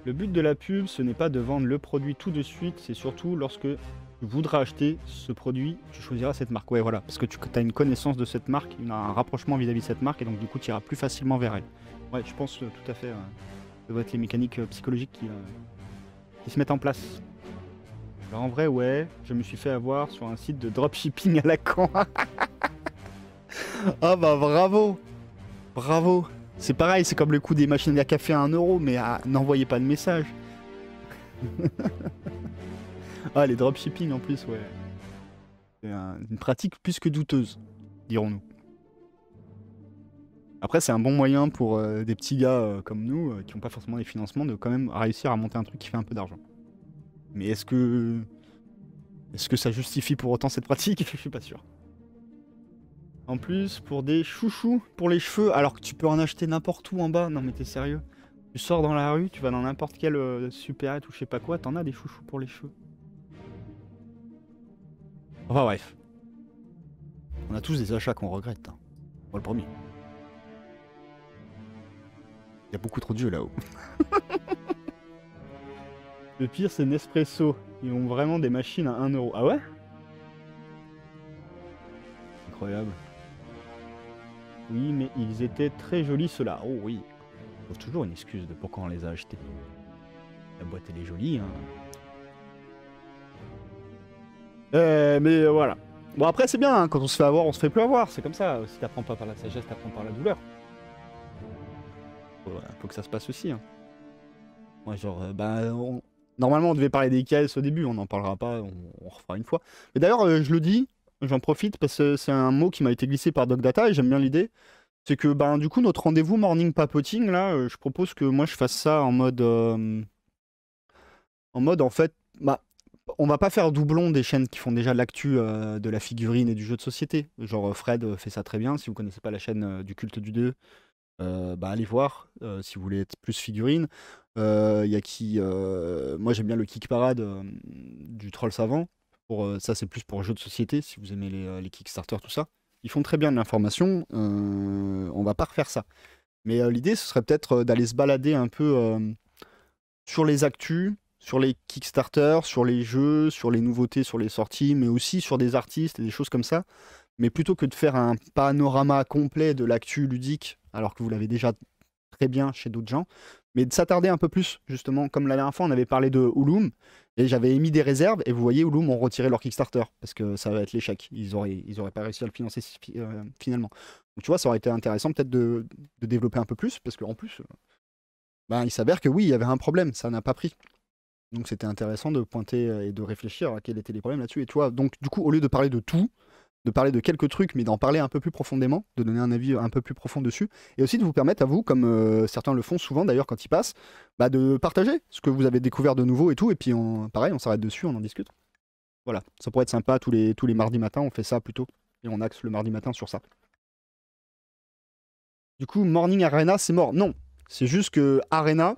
Le but de la pub, ce n'est pas de vendre le produit tout de suite, c'est surtout lorsque tu voudras acheter ce produit, tu choisiras cette marque. Ouais, voilà, parce que tu as une connaissance de cette marque, un rapprochement vis-à-vis de cette marque, et donc du coup, tu iras plus facilement vers elle. Ouais, je pense tout à fait. Ça doit être les mécaniques psychologiques qui se mettent en place. Alors en vrai, ouais, je me suis fait avoir sur un site de dropshipping à la con. Ah bah bravo. Bravo. C'est pareil, c'est comme le coût des machines à café à 1 euro, mais n'envoyez pas de message. Ah, les dropshipping en plus, ouais. C'est une pratique plus que douteuse, dirons-nous. Après, c'est un bon moyen pour des petits gars comme nous, qui n'ont pas forcément les financements, de quand même réussir à monter un truc qui fait un peu d'argent. Mais est-ce que ça justifie pour autant cette pratique? Je suis pas sûr. En plus, pour des chouchous pour les cheveux, alors que tu peux en acheter n'importe où en bas. Non mais t'es sérieux? Tu sors dans la rue, tu vas dans n'importe quel supérette ou je sais pas quoi, t'en as des chouchous pour les cheveux. Enfin bref. On a tous des achats qu'on regrette. Hein. Moi le premier. Il y a beaucoup trop de jeux là-haut. Le pire c'est Nespresso. Ils ont vraiment des machines à 1 euro. Ah ouais? Incroyable. Oui, mais ils étaient très jolis ceux-là. Oh oui. Il faut toujours une excuse de pourquoi on les a achetés. La boîte elle est jolie, hein. Mais voilà. Bon après c'est bien, hein. Quand on se fait avoir, on se fait plus avoir. C'est comme ça. Si t'apprends pas par la sagesse, t'apprends par la douleur. Faut que ça se passe aussi. Hein. Moi genre, normalement on devait parler des IKS au début, on n'en parlera pas, on refera une fois. Mais d'ailleurs, je le dis, j'en profite parce que c'est un mot qui m'a été glissé par DocData et j'aime bien l'idée. C'est que du coup notre rendez-vous morning papoting là, je propose que moi je fasse ça en mode en fait, on va pas faire doublon des chaînes qui font déjà l'actu de la figurine et du jeu de société. Genre Fred fait ça très bien. Si vous connaissez pas la chaîne du culte du 2, allez voir si vous voulez être plus figurine. Il y a qui moi j'aime bien le Kick Parade du Troll Savant. Ça c'est plus pour jeux de société si vous aimez les Kickstarter tout ça. Ils font très bien de l'information. On va pas refaire ça. Mais l'idée ce serait peut-être d'aller se balader un peu sur les actus, sur les Kickstarter, sur les jeux, sur les nouveautés, sur les sorties, mais aussi sur des artistes et des choses comme ça. Mais plutôt que de faire un panorama complet de l'actu ludique, alors que vous l'avez déjà très bien chez d'autres gens, mais de s'attarder un peu plus, justement, comme la dernière fois, on avait parlé de Ulum, et j'avais émis des réserves, et vous voyez, Ulum ont retiré leur Kickstarter, parce que ça va être l'échec. Ils auraient pas réussi à le financer finalement. Donc tu vois, ça aurait été intéressant peut-être de développer un peu plus, parce qu'en plus, il s'avère que oui, il y avait un problème, ça n'a pas pris. Donc c'était intéressant de pointer et de réfléchir à quels étaient les problèmes là-dessus. Et tu vois, donc du coup, au lieu de parler de tout, de parler de quelques trucs, mais d'en parler un peu plus profondément, de donner un avis un peu plus profond dessus, et aussi de vous permettre à vous, comme certains le font souvent d'ailleurs quand ils passent, de partager ce que vous avez découvert de nouveau et tout, et puis pareil, on s'arrête dessus, on en discute. Voilà, ça pourrait être sympa, tous les mardis matins, on fait ça plutôt, et on axe le mardi matin sur ça. Du coup, Morning Arena, c'est mort. Non, c'est juste que Arena,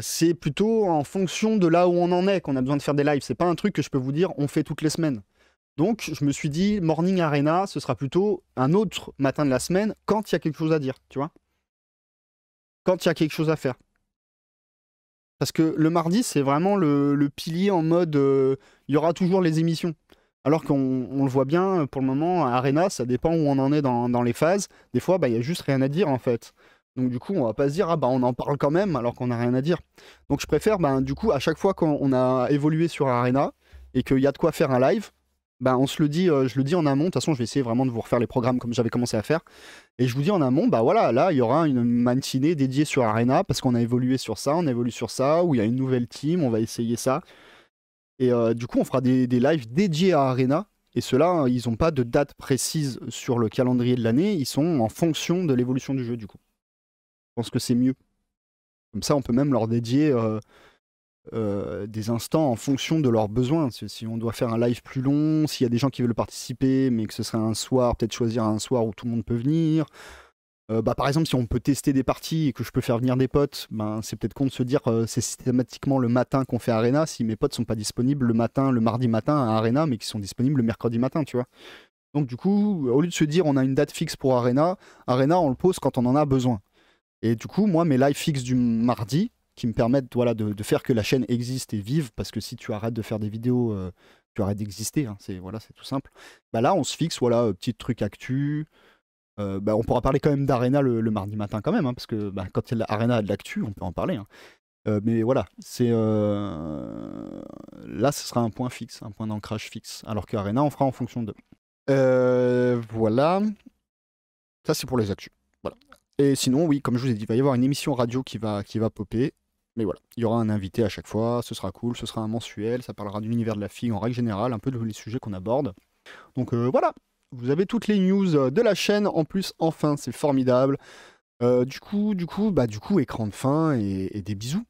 c'est plutôt en fonction de là où on en est qu'on a besoin de faire des lives. C'est pas un truc que je peux vous dire, on fait toutes les semaines. Donc, je me suis dit, Morning Arena, ce sera plutôt un autre matin de la semaine quand il y a quelque chose à dire, tu vois. Quand il y a quelque chose à faire. Parce que le mardi, c'est vraiment le pilier en mode, il y aura toujours les émissions. Alors qu'on le voit bien, pour le moment, à Arena, ça dépend où on en est dans les phases. Des fois, bah, il y a juste rien à dire, en fait. Donc du coup, on va pas se dire, ah bah on en parle quand même, alors qu'on n'a rien à dire. Donc je préfère, bah, du coup, à chaque fois qu'on a évolué sur Arena, et qu'il y a de quoi faire un live, bah, on se le dit, je le dis en amont. De toute façon, je vais essayer vraiment de vous refaire les programmes comme j'avais commencé à faire. Et je vous dis en amont, bah voilà, là, il y aura une matinée dédiée sur Arena, parce qu'on a évolué sur ça, on évolue sur ça, où il y a une nouvelle team, on va essayer ça. Et du coup, on fera des lives dédiés à Arena. Et ceux-là, ils n'ont pas de date précise sur le calendrier de l'année. Ils sont en fonction de l'évolution du jeu, du coup. Je pense que c'est mieux. Comme ça, on peut même leur dédier des instants en fonction de leurs besoins. Si on doit faire un live plus long, s'il y a des gens qui veulent participer, mais que ce serait un soir, peut-être choisir un soir où tout le monde peut venir. Bah, par exemple, si on peut tester des parties et que je peux faire venir des potes, ben, c'est peut-être con de se dire c'est systématiquement le matin qu'on fait Arena si mes potes sont pas disponibles le matin, le mardi matin à Arena, mais qui sont disponibles le mercredi matin, tu vois. Donc du coup, au lieu de se dire on a une date fixe pour Arena, Arena on le pose quand on en a besoin. Et du coup, moi, mes lives fixes du mardi, qui me permettent voilà, de faire que la chaîne existe et vive, parce que si tu arrêtes de faire des vidéos, tu arrêtes d'exister, hein, c'est voilà, c'est tout simple. Bah là, on se fixe, voilà, petit truc actu. Bah, on pourra parler quand même d'Arena le mardi matin quand même, hein, parce que bah, quand Arena a de l'actu, on peut en parler. Hein. Mais voilà, là, ce sera un point fixe, un point d'ancrage fixe, alors qu'Arena, on fera en fonction de. Voilà, ça c'est pour les actus. Voilà. Et sinon, oui, comme je vous ai dit, il va y avoir une émission radio qui va popper. Mais voilà, il y aura un invité à chaque fois, ce sera cool, ce sera un mensuel, ça parlera de l'univers de la figue en règle générale, un peu de tous les sujets qu'on aborde. Donc voilà, vous avez toutes les news de la chaîne en plus, enfin, c'est formidable. Du coup, écran de fin et des bisous.